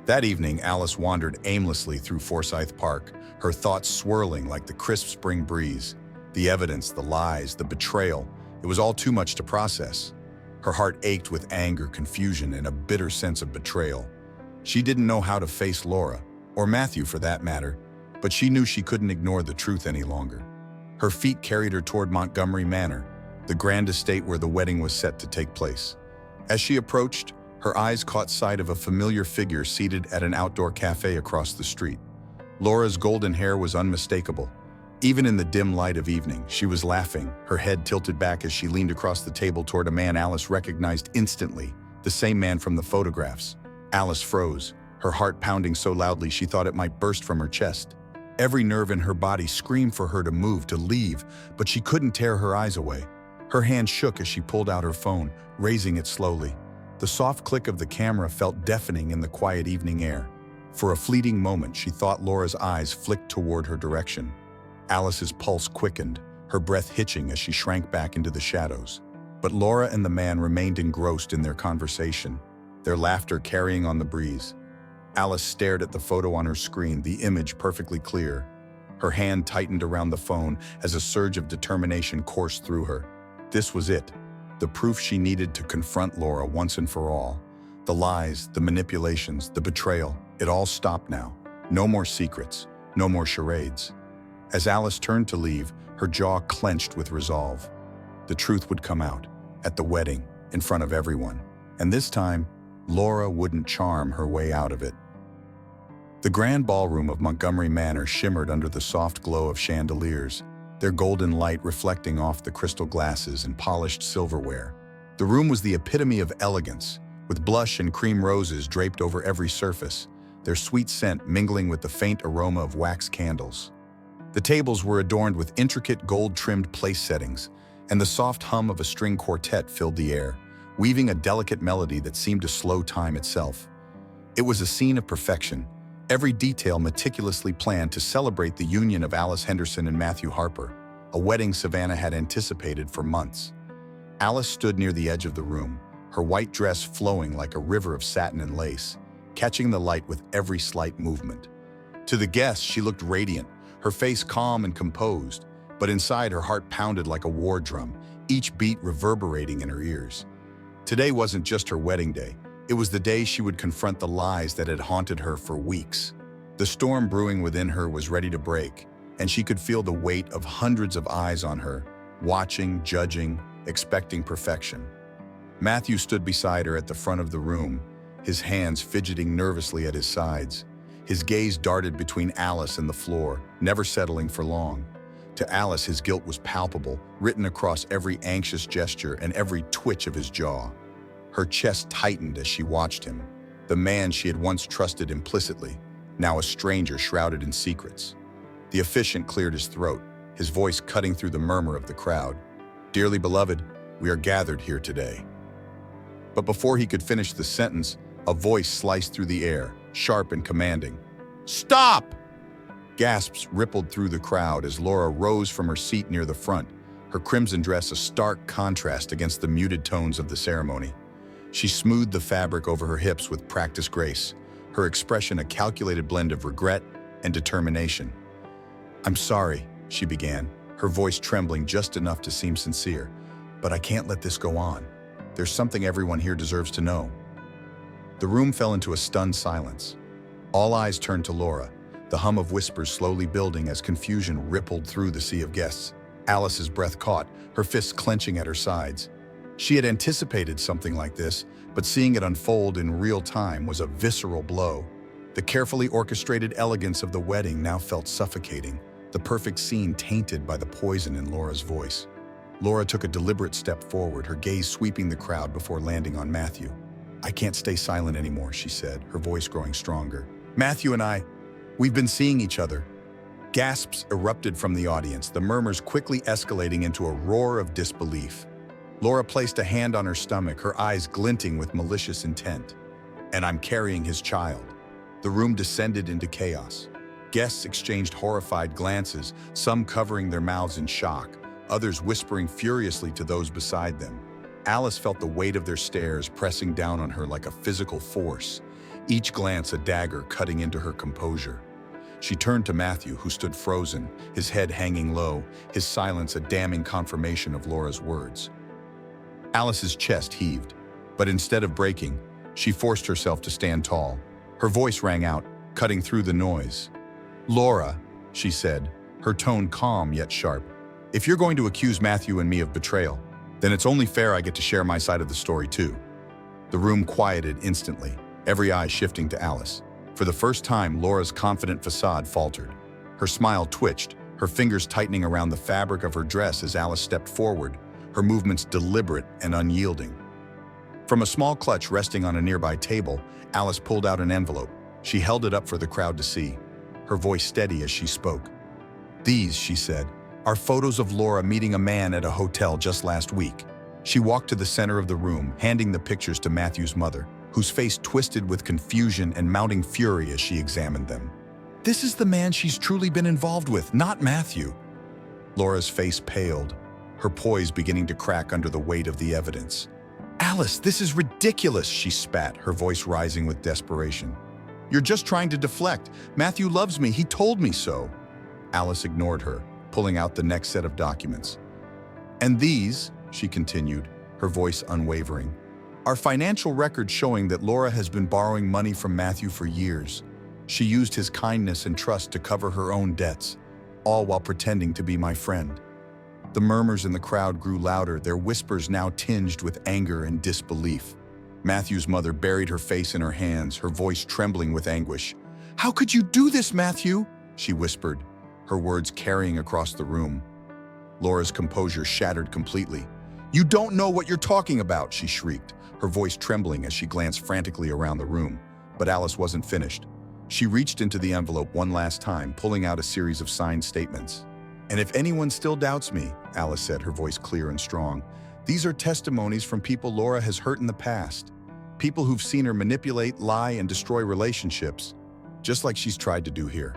That evening, Alice wandered aimlessly through Forsyth Park, her thoughts swirling like the crisp spring breeze. The evidence, the lies, the betrayal, it was all too much to process. Her heart ached with anger, confusion, and a bitter sense of betrayal. She didn't know how to face Laura, or Matthew for that matter, but she knew she couldn't ignore the truth any longer. Her feet carried her toward Montgomery Manor, the grand estate where the wedding was set to take place. As she approached, her eyes caught sight of a familiar figure seated at an outdoor cafe across the street. Laura's golden hair was unmistakable. Even in the dim light of evening, she was laughing, her head tilted back as she leaned across the table toward a man Alice recognized instantly, the same man from the photographs. Alice froze, her heart pounding so loudly she thought it might burst from her chest. Every nerve in her body screamed for her to move, to leave, but she couldn't tear her eyes away. Her hand shook as she pulled out her phone, raising it slowly. The soft click of the camera felt deafening in the quiet evening air. For a fleeting moment, she thought Laura's eyes flicked toward her direction. Alice's pulse quickened, her breath hitching as she shrank back into the shadows. But Laura and the man remained engrossed in their conversation, their laughter carrying on the breeze. Alice stared at the photo on her screen, the image perfectly clear. Her hand tightened around the phone as a surge of determination coursed through her. This was it, the proof she needed to confront Laura once and for all. The lies, the manipulations, the betrayal, it all stopped now. No more secrets, no more charades. As Alice turned to leave, her jaw clenched with resolve. The truth would come out, at the wedding, in front of everyone. And this time, Laura wouldn't charm her way out of it. The grand ballroom of Montgomery Manor shimmered under the soft glow of chandeliers, their golden light reflecting off the crystal glasses and polished silverware. The room was the epitome of elegance, with blush and cream roses draped over every surface, their sweet scent mingling with the faint aroma of wax candles. The tables were adorned with intricate gold-trimmed place settings, and the soft hum of a string quartet filled the air, weaving a delicate melody that seemed to slow time itself. It was a scene of perfection, every detail meticulously planned to celebrate the union of Alice Henderson and Matthew Harper, a wedding Savannah had anticipated for months. Alice stood near the edge of the room, her white dress flowing like a river of satin and lace, catching the light with every slight movement. To the guests, she looked radiant, her face calm and composed, but inside her heart pounded like a war drum, each beat reverberating in her ears. Today wasn't just her wedding day. It was the day she would confront the lies that had haunted her for weeks. The storm brewing within her was ready to break, and she could feel the weight of hundreds of eyes on her, watching, judging, expecting perfection. Matthew stood beside her at the front of the room, his hands fidgeting nervously at his sides. His gaze darted between Alice and the floor, never settling for long. To Alice, his guilt was palpable, written across every anxious gesture and every twitch of his jaw. Her chest tightened as she watched him, the man she had once trusted implicitly, now a stranger shrouded in secrets. The officiant cleared his throat, his voice cutting through the murmur of the crowd. "Dearly beloved, we are gathered here today." But before he could finish the sentence, a voice sliced through the air, sharp and commanding. "Stop!" Gasps rippled through the crowd as Laura rose from her seat near the front, her crimson dress a stark contrast against the muted tones of the ceremony. She smoothed the fabric over her hips with practiced grace, her expression a calculated blend of regret and determination. "I'm sorry," she began, her voice trembling just enough to seem sincere, "but I can't let this go on. There's something everyone here deserves to know." The room fell into a stunned silence. All eyes turned to Laura, the hum of whispers slowly building as confusion rippled through the sea of guests. Alice's breath caught, her fists clenching at her sides. She had anticipated something like this, but seeing it unfold in real time was a visceral blow. The carefully orchestrated elegance of the wedding now felt suffocating, the perfect scene tainted by the poison in Laura's voice. Laura took a deliberate step forward, her gaze sweeping the crowd before landing on Matthew. "I can't stay silent anymore," she said, her voice growing stronger. "Matthew and we've been seeing each other." Gasps erupted from the audience, the murmurs quickly escalating into a roar of disbelief. Laura placed a hand on her stomach, her eyes glinting with malicious intent. "And I'm carrying his child." The room descended into chaos. Guests exchanged horrified glances, some covering their mouths in shock, others whispering furiously to those beside them. Alice felt the weight of their stares pressing down on her like a physical force, each glance a dagger cutting into her composure. She turned to Matthew, who stood frozen, his head hanging low, his silence a damning confirmation of Laura's words. Alice's chest heaved, but instead of breaking, she forced herself to stand tall. Her voice rang out, cutting through the noise. "Laura," she said, her tone calm yet sharp, "if you're going to accuse Matthew and me of betrayal, then it's only fair I get to share my side of the story too." The room quieted instantly, every eye shifting to Alice. For the first time, Laura's confident facade faltered. Her smile twitched, her fingers tightening around the fabric of her dress as Alice stepped forward, her movements deliberate and unyielding. From a small clutch resting on a nearby table, Alice pulled out an envelope. She held it up for the crowd to see, her voice steady as she spoke. "These," she said, "are photos of Laura meeting a man at a hotel just last week." She walked to the center of the room, handing the pictures to Matthew's mother, whose face twisted with confusion and mounting fury as she examined them. "This is the man she's truly been involved with, not Matthew." Laura's face paled, her poise beginning to crack under the weight of the evidence. "Alice, this is ridiculous," she spat, her voice rising with desperation. "You're just trying to deflect. Matthew loves me, he told me so." Alice ignored her, pulling out the next set of documents. "And these," she continued, her voice unwavering, "are financial records showing that Laura has been borrowing money from Matthew for years. She used his kindness and trust to cover her own debts, all while pretending to be my friend." The murmurs in the crowd grew louder, their whispers now tinged with anger and disbelief. Matthew's mother buried her face in her hands, her voice trembling with anguish. "How could you do this, Matthew?" she whispered, her words carrying across the room. Laura's composure shattered completely. "You don't know what you're talking about," she shrieked, her voice trembling as she glanced frantically around the room. But Alice wasn't finished. She reached into the envelope one last time, pulling out a series of signed statements. "And if anyone still doubts me," Alice said, her voice clear and strong, "these are testimonies from people Laura has hurt in the past. People who've seen her manipulate, lie, and destroy relationships, just like she's tried to do here."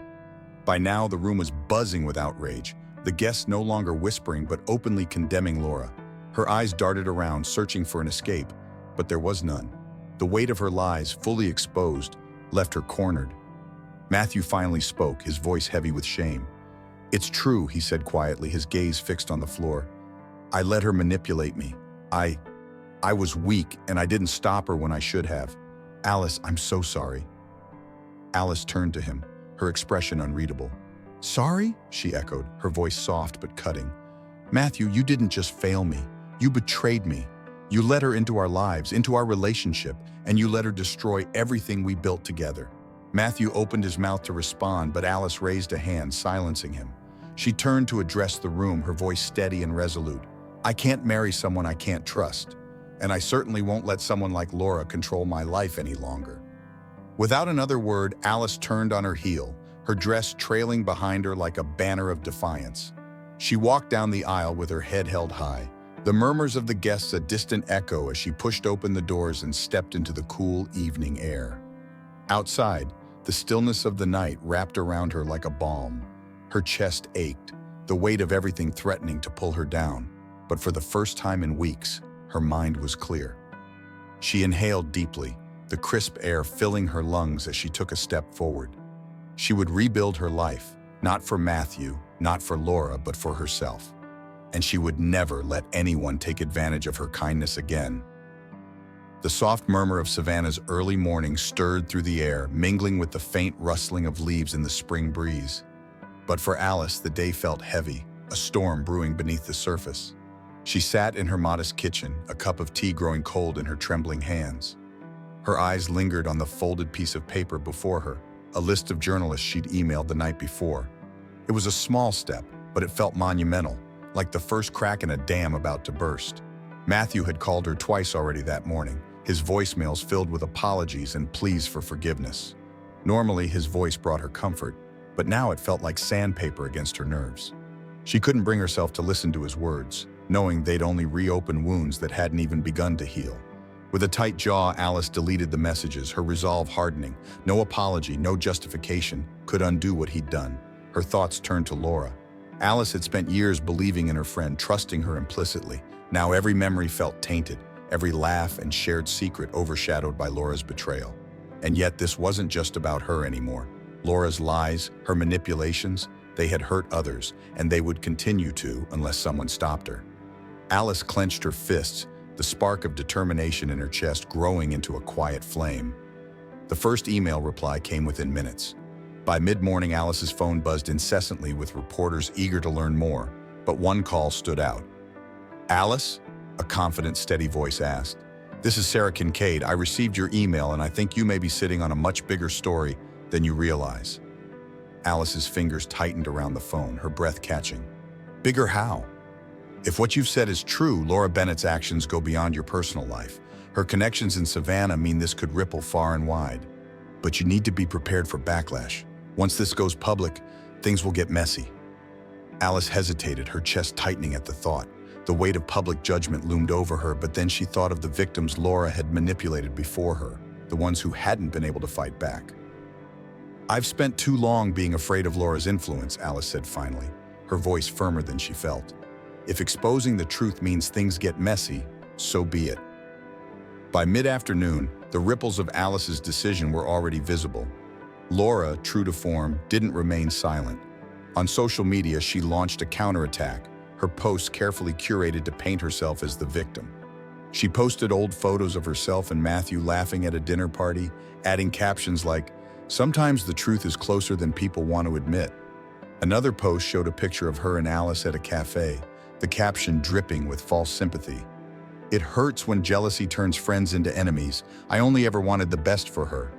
By now, the room was buzzing with outrage, the guests no longer whispering but openly condemning Laura. Her eyes darted around, searching for an escape, but there was none. The weight of her lies, fully exposed, left her cornered. Matthew finally spoke, his voice heavy with shame. "It's true," he said quietly, his gaze fixed on the floor. "I let her manipulate me. I was weak, and I didn't stop her when I should have. Alice, I'm so sorry." Alice turned to him, her expression unreadable. "Sorry?" she echoed, her voice soft but cutting. "Matthew, you didn't just fail me. You betrayed me. You let her into our lives, into our relationship, and you let her destroy everything we built together." Matthew opened his mouth to respond, but Alice raised a hand, silencing him. She turned to address the room, her voice steady and resolute. "I can't marry someone I can't trust, and I certainly won't let someone like Laura control my life any longer." Without another word, Alice turned on her heel, her dress trailing behind her like a banner of defiance. She walked down the aisle with her head held high, the murmurs of the guests a distant echo as she pushed open the doors and stepped into the cool evening air. Outside, the stillness of the night wrapped around her like a balm. Her chest ached, the weight of everything threatening to pull her down, but for the first time in weeks, her mind was clear. She inhaled deeply, the crisp air filling her lungs as she took a step forward. She would rebuild her life, not for Matthew, not for Laura, but for herself. And she would never let anyone take advantage of her kindness again. The soft murmur of Savannah's early morning stirred through the air, mingling with the faint rustling of leaves in the spring breeze. But for Alice, the day felt heavy, a storm brewing beneath the surface. She sat in her modest kitchen, a cup of tea growing cold in her trembling hands. Her eyes lingered on the folded piece of paper before her, a list of journalists she'd emailed the night before. It was a small step, but it felt monumental, like the first crack in a dam about to burst. Matthew had called her twice already that morning, his voicemails filled with apologies and pleas for forgiveness. Normally, his voice brought her comfort, but now it felt like sandpaper against her nerves. She couldn't bring herself to listen to his words, knowing they'd only reopen wounds that hadn't even begun to heal. With a tight jaw, Alice deleted the messages, her resolve hardening. No apology, no justification could undo what he'd done. Her thoughts turned to Laura. Alice had spent years believing in her friend, trusting her implicitly. Now every memory felt tainted, every laugh and shared secret overshadowed by Laura's betrayal. And yet this wasn't just about her anymore. Laura's lies, her manipulations, they had hurt others, and they would continue to unless someone stopped her. Alice clenched her fists, the spark of determination in her chest growing into a quiet flame. The first email reply came within minutes. By mid-morning, Alice's phone buzzed incessantly with reporters eager to learn more, but one call stood out. "Alice?" a confident, steady voice asked. "This is Sarah Kincaid. I received your email, and I think you may be sitting on a much bigger story than you realize." Alice's fingers tightened around the phone, her breath catching. "Bigger how?" "If what you've said is true, Laura Bennett's actions go beyond your personal life. Her connections in Savannah mean this could ripple far and wide. But you need to be prepared for backlash. Once this goes public, things will get messy." Alice hesitated, her chest tightening at the thought. The weight of public judgment loomed over her, but then she thought of the victims Laura had manipulated before her, the ones who hadn't been able to fight back. "I've spent too long being afraid of Laura's influence," Alice said finally, her voice firmer than she felt. "If exposing the truth means things get messy, so be it." By mid-afternoon, the ripples of Alice's decision were already visible. Laura, true to form, didn't remain silent. On social media, she launched a counterattack, her posts carefully curated to paint herself as the victim. She posted old photos of herself and Matthew laughing at a dinner party, adding captions like, "Sometimes the truth is closer than people want to admit." Another post showed a picture of her and Alice at a cafe, the caption dripping with false sympathy. "It hurts when jealousy turns friends into enemies. I only ever wanted the best for her."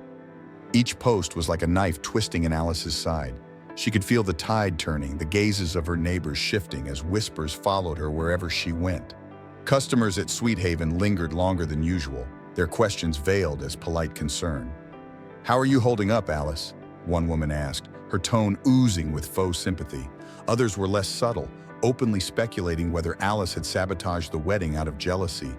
Each post was like a knife twisting in Alice's side. She could feel the tide turning, the gazes of her neighbors shifting as whispers followed her wherever she went. Customers at Sweet Haven lingered longer than usual, their questions veiled as polite concern. "How are you holding up, Alice?" one woman asked, her tone oozing with faux sympathy. Others were less subtle, openly speculating whether Alice had sabotaged the wedding out of jealousy.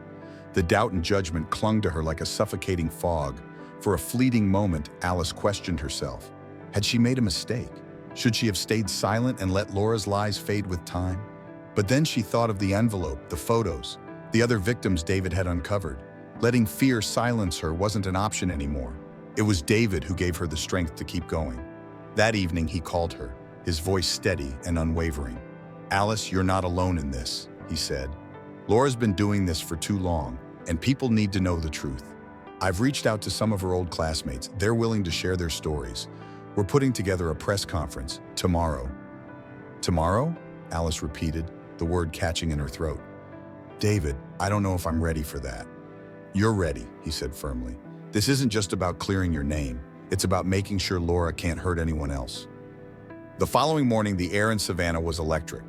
The doubt and judgment clung to her like a suffocating fog. For a fleeting moment, Alice questioned herself. Had she made a mistake? Should she have stayed silent and let Laura's lies fade with time? But then she thought of the envelope, the photos, the other victims David had uncovered. Letting fear silence her wasn't an option anymore. It was David who gave her the strength to keep going. That evening, he called her, his voice steady and unwavering. "Alice, you're not alone in this," he said. "Laura's been doing this for too long, and people need to know the truth. I've reached out to some of her old classmates. They're willing to share their stories. We're putting together a press conference tomorrow." "Tomorrow?" Alice repeated, the word catching in her throat. "David, I don't know if I'm ready for that." "You're ready," he said firmly. "This isn't just about clearing your name. It's about making sure Laura can't hurt anyone else." The following morning, the air in Savannah was electric.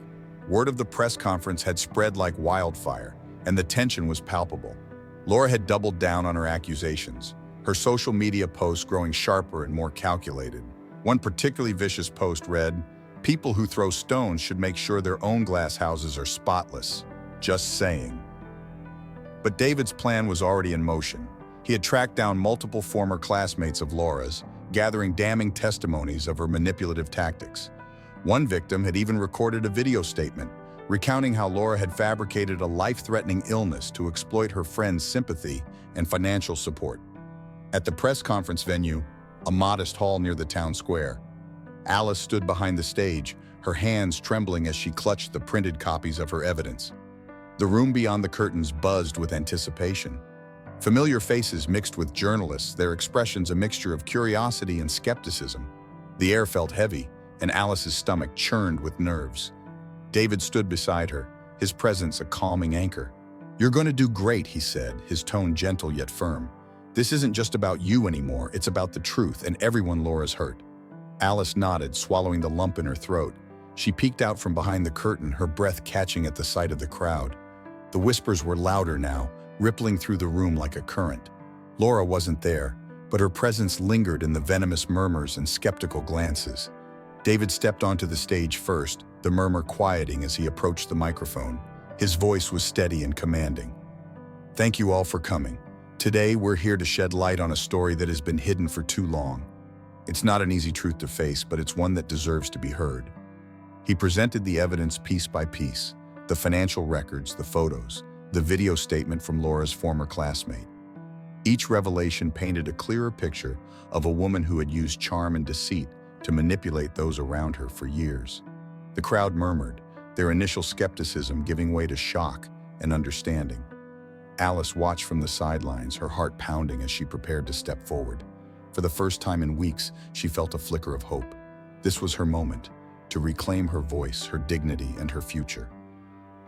Word of the press conference had spread like wildfire, and the tension was palpable. Laura had doubled down on her accusations, her social media posts growing sharper and more calculated. One particularly vicious post read, "People who throw stones should make sure their own glass houses are spotless. Just saying." But David's plan was already in motion. He had tracked down multiple former classmates of Laura's, gathering damning testimonies of her manipulative tactics. One victim had even recorded a video statement, recounting how Laura had fabricated a life-threatening illness to exploit her friend's sympathy and financial support. At the press conference venue, a modest hall near the town square, Alice stood behind the stage, her hands trembling as she clutched the printed copies of her evidence. The room beyond the curtains buzzed with anticipation. Familiar faces mixed with journalists, their expressions a mixture of curiosity and skepticism. The air felt heavy, and Alice's stomach churned with nerves. David stood beside her, his presence a calming anchor. "You're going to do great," he said, his tone gentle yet firm. "This isn't just about you anymore, it's about the truth and everyone Laura's hurt." Alice nodded, swallowing the lump in her throat. She peeked out from behind the curtain, her breath catching at the sight of the crowd. The whispers were louder now, rippling through the room like a current. Laura wasn't there, but her presence lingered in the venomous murmurs and skeptical glances. David stepped onto the stage first, the murmur quieting as he approached the microphone. His voice was steady and commanding. "Thank you all for coming. Today, we're here to shed light on a story that has been hidden for too long. It's not an easy truth to face, but it's one that deserves to be heard." He presented the evidence piece by piece, the financial records, the photos, the video statement from Laura's former classmate. Each revelation painted a clearer picture of a woman who had used charm and deceit to manipulate those around her for years. The crowd murmured, their initial skepticism giving way to shock and understanding. Alice watched from the sidelines, her heart pounding as she prepared to step forward. For the first time in weeks, she felt a flicker of hope. This was her moment, to reclaim her voice, her dignity, and her future.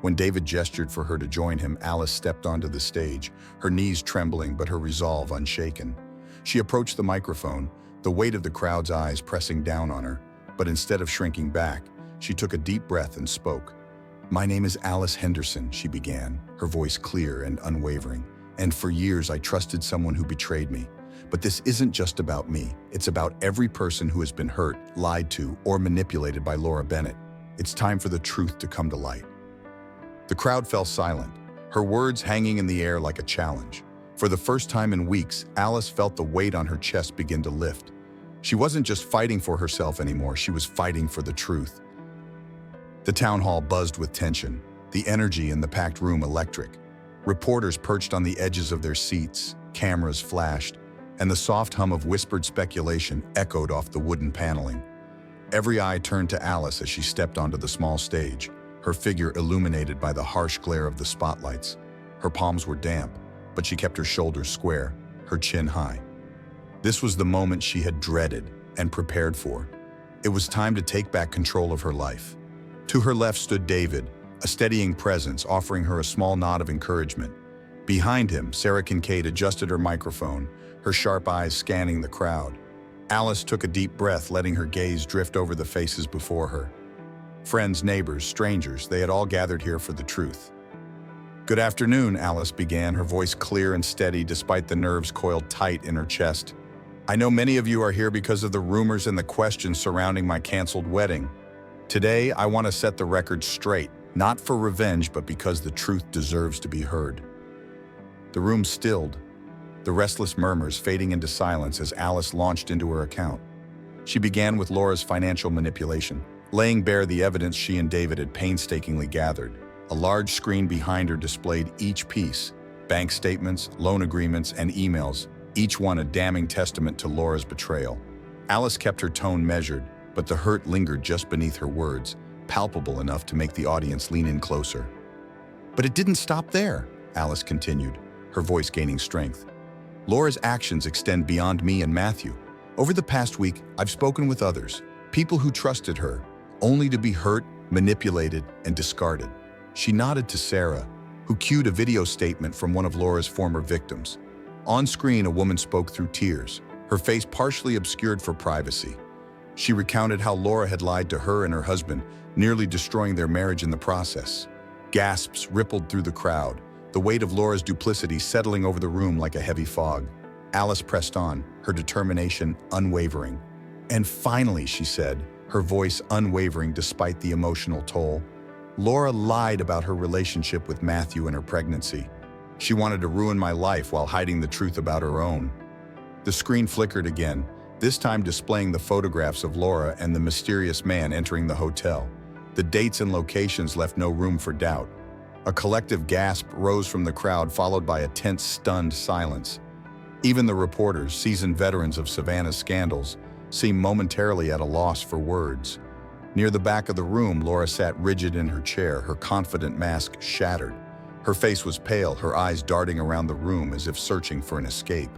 When David gestured for her to join him, Alice stepped onto the stage, her knees trembling but her resolve unshaken. She approached the microphone, the weight of the crowd's eyes pressing down on her, but instead of shrinking back, she took a deep breath and spoke. "My name is Alice Henderson," she began, her voice clear and unwavering. "And for years I trusted someone who betrayed me. But this isn't just about me. It's about every person who has been hurt, lied to, or manipulated by Laura Bennett. It's time for the truth to come to light." The crowd fell silent, her words hanging in the air like a challenge. For the first time in weeks, Alice felt the weight on her chest begin to lift. She wasn't just fighting for herself anymore, she was fighting for the truth. The town hall buzzed with tension, the energy in the packed room electric. Reporters perched on the edges of their seats, cameras flashed, and the soft hum of whispered speculation echoed off the wooden paneling. Every eye turned to Alice as she stepped onto the small stage, her figure illuminated by the harsh glare of the spotlights. Her palms were damp, but she kept her shoulders square, her chin high. This was the moment she had dreaded and prepared for. It was time to take back control of her life. To her left stood David, a steadying presence offering her a small nod of encouragement. Behind him, Sarah Kincaid adjusted her microphone, her sharp eyes scanning the crowd. Alice took a deep breath, letting her gaze drift over the faces before her. Friends, neighbors, strangers, they had all gathered here for the truth. "Good afternoon," Alice began, her voice clear and steady despite the nerves coiled tight in her chest. "I know many of you are here because of the rumors and the questions surrounding my canceled wedding. Today, I want to set the record straight, not for revenge, but because the truth deserves to be heard." The room stilled, the restless murmurs fading into silence as Alice launched into her account. She began with Laura's financial manipulation, laying bare the evidence she and David had painstakingly gathered. A large screen behind her displayed each piece: bank statements, loan agreements, and emails, each one a damning testament to Laura's betrayal. Alice kept her tone measured, but the hurt lingered just beneath her words, palpable enough to make the audience lean in closer. "But it didn't stop there," Alice continued, her voice gaining strength. "Laura's actions extend beyond me and Matthew. Over the past week, I've spoken with others, people who trusted her, only to be hurt, manipulated, and discarded." She nodded to Sarah, who cued a video statement from one of Laura's former victims. On screen, a woman spoke through tears, her face partially obscured for privacy. She recounted how Laura had lied to her and her husband, nearly destroying their marriage in the process. Gasps rippled through the crowd, the weight of Laura's duplicity settling over the room like a heavy fog. Alice pressed on, her determination unwavering. "And finally," she said, her voice unwavering despite the emotional toll, "Laura lied about her relationship with Matthew and her pregnancy. She wanted to ruin my life while hiding the truth about her own." The screen flickered again, this time displaying the photographs of Laura and the mysterious man entering the hotel. The dates and locations left no room for doubt. A collective gasp rose from the crowd, followed by a tense, stunned silence. Even the reporters, seasoned veterans of Savannah's scandals, seemed momentarily at a loss for words. Near the back of the room, Laura sat rigid in her chair, her confident mask shattered. Her face was pale, her eyes darting around the room as if searching for an escape.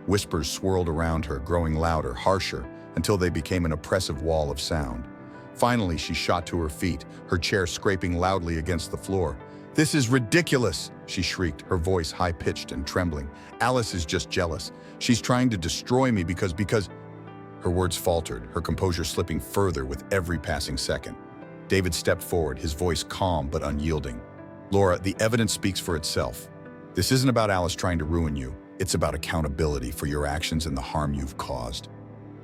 Whispers swirled around her, growing louder, harsher, until they became an oppressive wall of sound. Finally, she shot to her feet, her chair scraping loudly against the floor. "This is ridiculous!" she shrieked, her voice high-pitched and trembling. "Alice is just jealous. She's trying to destroy me because... Her words faltered, her composure slipping further with every passing second. David stepped forward, his voice calm but unyielding. "Laura, the evidence speaks for itself. This isn't about Alice trying to ruin you. It's about accountability for your actions and the harm you've caused."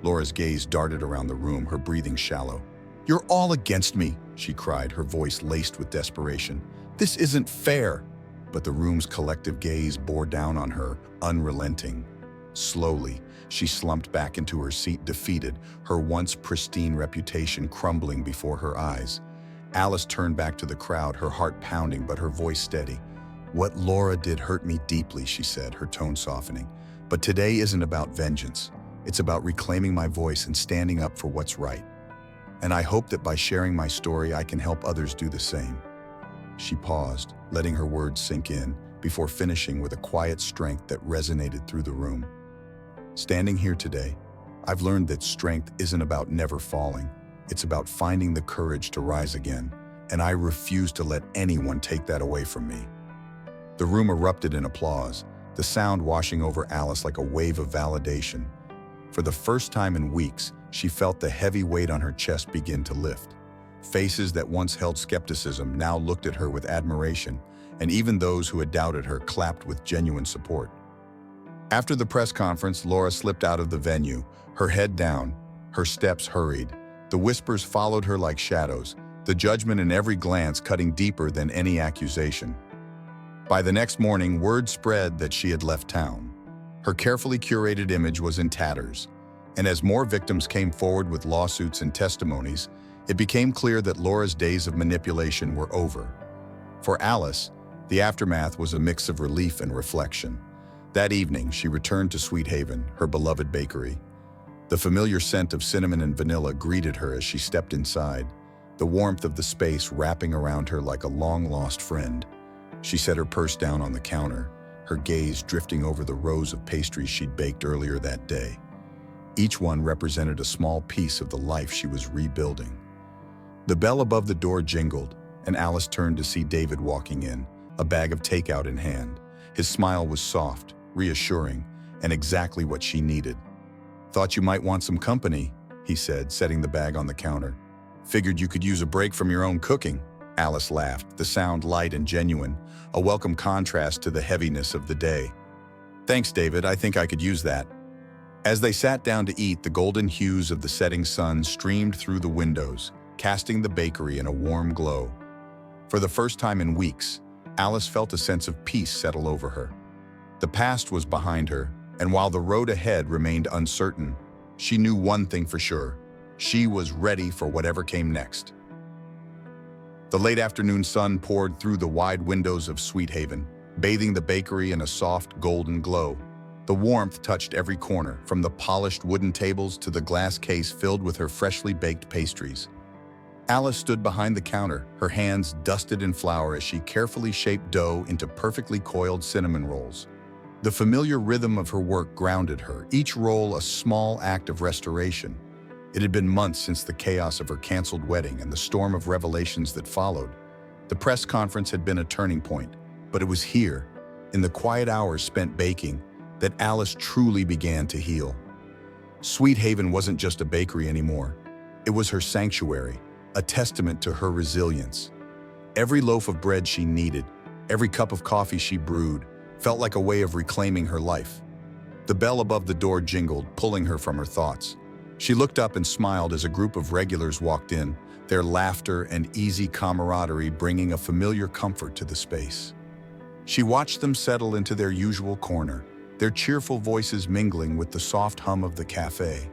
Laura's gaze darted around the room, her breathing shallow. "You're all against me," she cried, her voice laced with desperation. "This isn't fair." But the room's collective gaze bore down on her, unrelenting. Slowly, she slumped back into her seat, defeated, her once pristine reputation crumbling before her eyes. Alice turned back to the crowd, her heart pounding but her voice steady. "What Laura did hurt me deeply," she said, her tone softening. "But today isn't about vengeance. It's about reclaiming my voice and standing up for what's right. And I hope that by sharing my story, I can help others do the same." She paused, letting her words sink in, before finishing with a quiet strength that resonated through the room. "Standing here today, I've learned that strength isn't about never falling. It's about finding the courage to rise again, and I refuse to let anyone take that away from me." The room erupted in applause, the sound washing over Alice like a wave of validation. For the first time in weeks, she felt the heavy weight on her chest begin to lift. Faces that once held skepticism now looked at her with admiration, and even those who had doubted her clapped with genuine support. After the press conference, Laura slipped out of the venue, her head down, her steps hurried. The whispers followed her like shadows, the judgment in every glance cutting deeper than any accusation. By the next morning, word spread that she had left town. Her carefully curated image was in tatters, and as more victims came forward with lawsuits and testimonies, it became clear that Laura's days of manipulation were over. For Alice, the aftermath was a mix of relief and reflection. That evening, she returned to Sweet Haven, her beloved bakery. The familiar scent of cinnamon and vanilla greeted her as she stepped inside, the warmth of the space wrapping around her like a long-lost friend. She set her purse down on the counter, her gaze drifting over the rows of pastries she'd baked earlier that day. Each one represented a small piece of the life she was rebuilding. The bell above the door jingled, and Alice turned to see David walking in, a bag of takeout in hand. His smile was soft, reassuring, and exactly what she needed. "Thought you might want some company," he said, setting the bag on the counter. "Figured you could use a break from your own cooking." Alice laughed, the sound light and genuine, a welcome contrast to the heaviness of the day. "Thanks, David, I think I could use that." As they sat down to eat, the golden hues of the setting sun streamed through the windows, casting the bakery in a warm glow. For the first time in weeks, Alice felt a sense of peace settle over her. The past was behind her, and while the road ahead remained uncertain, she knew one thing for sure: she was ready for whatever came next. The late afternoon sun poured through the wide windows of Sweet Haven, bathing the bakery in a soft golden glow. The warmth touched every corner, from the polished wooden tables to the glass case filled with her freshly baked pastries. Alice stood behind the counter, her hands dusted in flour as she carefully shaped dough into perfectly coiled cinnamon rolls. The familiar rhythm of her work grounded her, each roll a small act of restoration. It had been months since the chaos of her canceled wedding and the storm of revelations that followed. The press conference had been a turning point, but it was here, in the quiet hours spent baking, that Alice truly began to heal. Sweet Haven wasn't just a bakery anymore. It was her sanctuary, a testament to her resilience. Every loaf of bread she kneaded, every cup of coffee she brewed, felt like a way of reclaiming her life. The bell above the door jingled, pulling her from her thoughts. She looked up and smiled as a group of regulars walked in, their laughter and easy camaraderie bringing a familiar comfort to the space. She watched them settle into their usual corner, their cheerful voices mingling with the soft hum of the cafe.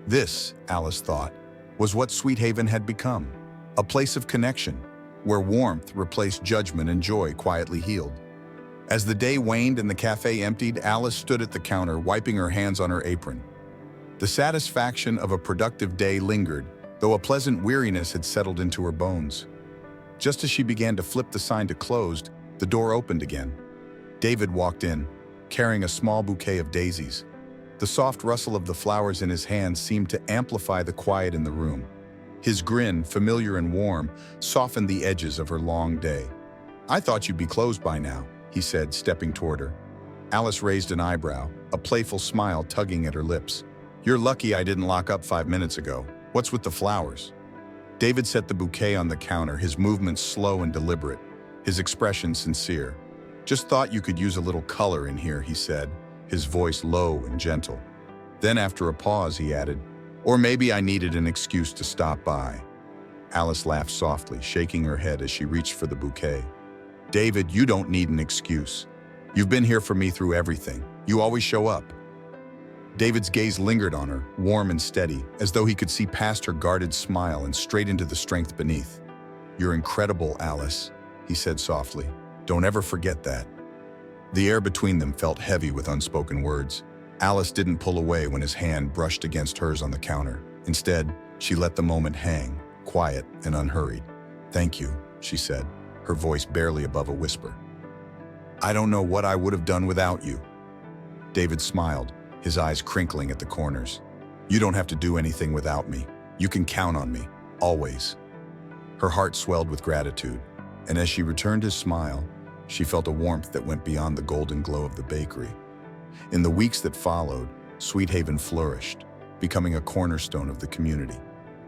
This, Alice thought, was what Sweet Haven had become, a place of connection, where warmth replaced judgment and joy quietly healed. As the day waned and the cafe emptied, Alice stood at the counter, wiping her hands on her apron. The satisfaction of a productive day lingered, though a pleasant weariness had settled into her bones. Just as she began to flip the sign to closed, the door opened again. David walked in, carrying a small bouquet of daisies. The soft rustle of the flowers in his hands seemed to amplify the quiet in the room. His grin, familiar and warm, softened the edges of her long day. "I thought you'd be closed by now," he said, stepping toward her. Alice raised an eyebrow, a playful smile tugging at her lips. "You're lucky I didn't lock up 5 minutes ago. What's with the flowers?" David set the bouquet on the counter, his movements slow and deliberate, his expression sincere. "Just thought you could use a little color in here," he said, his voice low and gentle. Then after a pause, he added, "Or maybe I needed an excuse to stop by." Alice laughed softly, shaking her head as she reached for the bouquet. "David, you don't need an excuse. You've been here for me through everything. You always show up." David's gaze lingered on her, warm and steady, as though he could see past her guarded smile and straight into the strength beneath. "You're incredible, Alice," he said softly. "Don't ever forget that." The air between them felt heavy with unspoken words. Alice didn't pull away when his hand brushed against hers on the counter. Instead, she let the moment hang, quiet and unhurried. "Thank you," she said, her voice barely above a whisper. "I don't know what I would have done without you." David smiled, his eyes crinkling at the corners. "You don't have to do anything without me. You can count on me, always." Her heart swelled with gratitude, and as she returned his smile, she felt a warmth that went beyond the golden glow of the bakery. In the weeks that followed, Sweet Haven flourished, becoming a cornerstone of the community.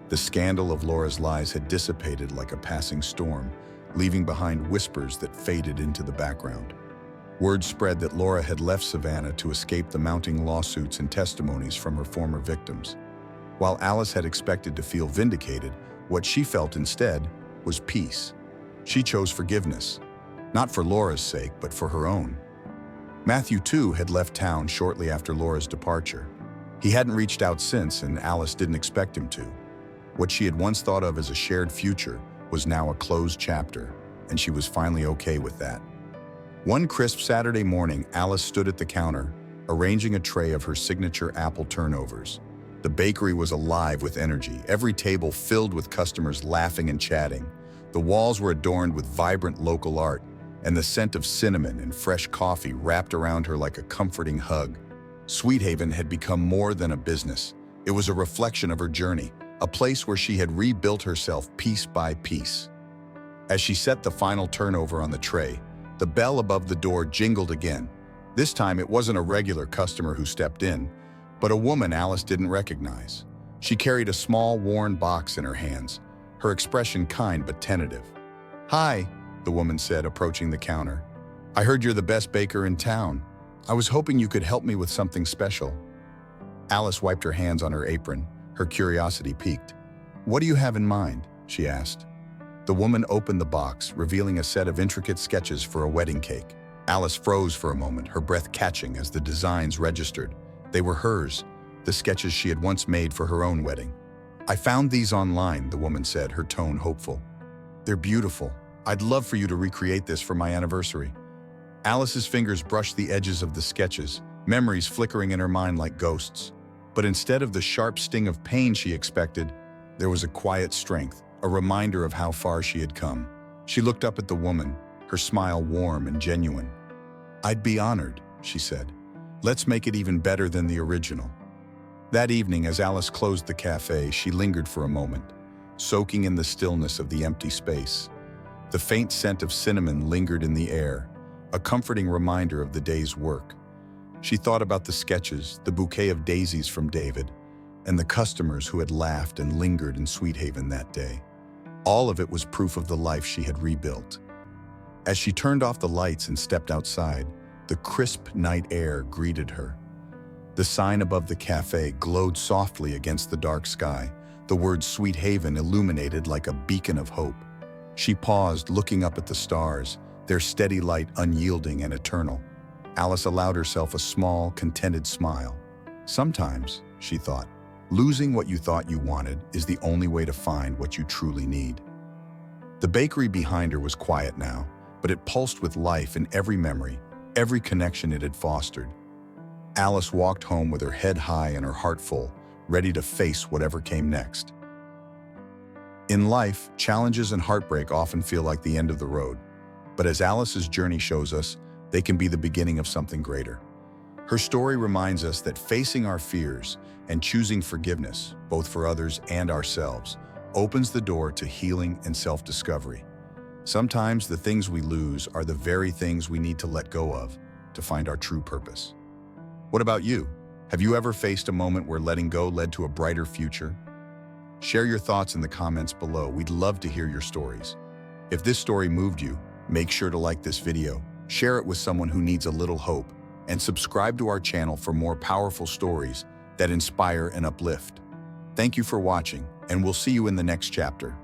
The scandal of Laura's lies had dissipated like a passing storm, leaving behind whispers that faded into the background. Word spread that Laura had left Savannah to escape the mounting lawsuits and testimonies from her former victims. While Alice had expected to feel vindicated, what she felt instead was peace. She chose forgiveness, not for Laura's sake, but for her own. Matthew, too, had left town shortly after Laura's departure. He hadn't reached out since, and Alice didn't expect him to. What she had once thought of as a shared future was now a closed chapter, and she was finally okay with that. One crisp Saturday morning, Alice stood at the counter, arranging a tray of her signature apple turnovers. The bakery was alive with energy, every table filled with customers laughing and chatting. The walls were adorned with vibrant local art, and the scent of cinnamon and fresh coffee wrapped around her like a comforting hug. Sweet Haven had become more than a business. It was a reflection of her journey, a place where she had rebuilt herself piece by piece. As she set the final turnover on the tray, the bell above the door jingled again. This time it wasn't a regular customer who stepped in, but a woman Alice didn't recognize. She carried a small, worn box in her hands, her expression kind but tentative. "Hi," the woman said, approaching the counter. "I heard you're the best baker in town. I was hoping you could help me with something special." Alice wiped her hands on her apron, her curiosity piqued. "What do you have in mind?" she asked. The woman opened the box, revealing a set of intricate sketches for a wedding cake. Alice froze for a moment, her breath catching as the designs registered. They were hers, the sketches she had once made for her own wedding. "I found these online," the woman said, her tone hopeful. "They're beautiful. I'd love for you to recreate this for my anniversary." Alice's fingers brushed the edges of the sketches, memories flickering in her mind like ghosts. But instead of the sharp sting of pain she expected, there was a quiet strength, a reminder of how far she had come. She looked up at the woman, her smile warm and genuine. "I'd be honored," she said. "Let's make it even better than the original." That evening, as Alice closed the cafe, she lingered for a moment, soaking in the stillness of the empty space. The faint scent of cinnamon lingered in the air, a comforting reminder of the day's work. She thought about the sketches, the bouquet of daisies from David, and the customers who had laughed and lingered in Sweet Haven that day. All of it was proof of the life she had rebuilt. As she turned off the lights and stepped outside, the crisp night air greeted her. The sign above the cafe glowed softly against the dark sky, the word Sweet Haven illuminated like a beacon of hope. She paused, looking up at the stars, their steady light unyielding and eternal. Alice allowed herself a small, contented smile. Sometimes, she thought, losing what you thought you wanted is the only way to find what you truly need. The bakery behind her was quiet now, but it pulsed with life in every memory, every connection it had fostered. Alice walked home with her head high and her heart full, ready to face whatever came next. In life, challenges and heartbreak often feel like the end of the road, but as Alice's journey shows us, they can be the beginning of something greater. Her story reminds us that facing our fears and choosing forgiveness, both for others and ourselves, opens the door to healing and self-discovery. Sometimes the things we lose are the very things we need to let go of to find our true purpose. What about you? Have you ever faced a moment where letting go led to a brighter future? Share your thoughts in the comments below. We'd love to hear your stories. If this story moved you, make sure to like this video, share it with someone who needs a little hope, and subscribe to our channel for more powerful stories that inspire and uplift. Thank you for watching, and we'll see you in the next chapter.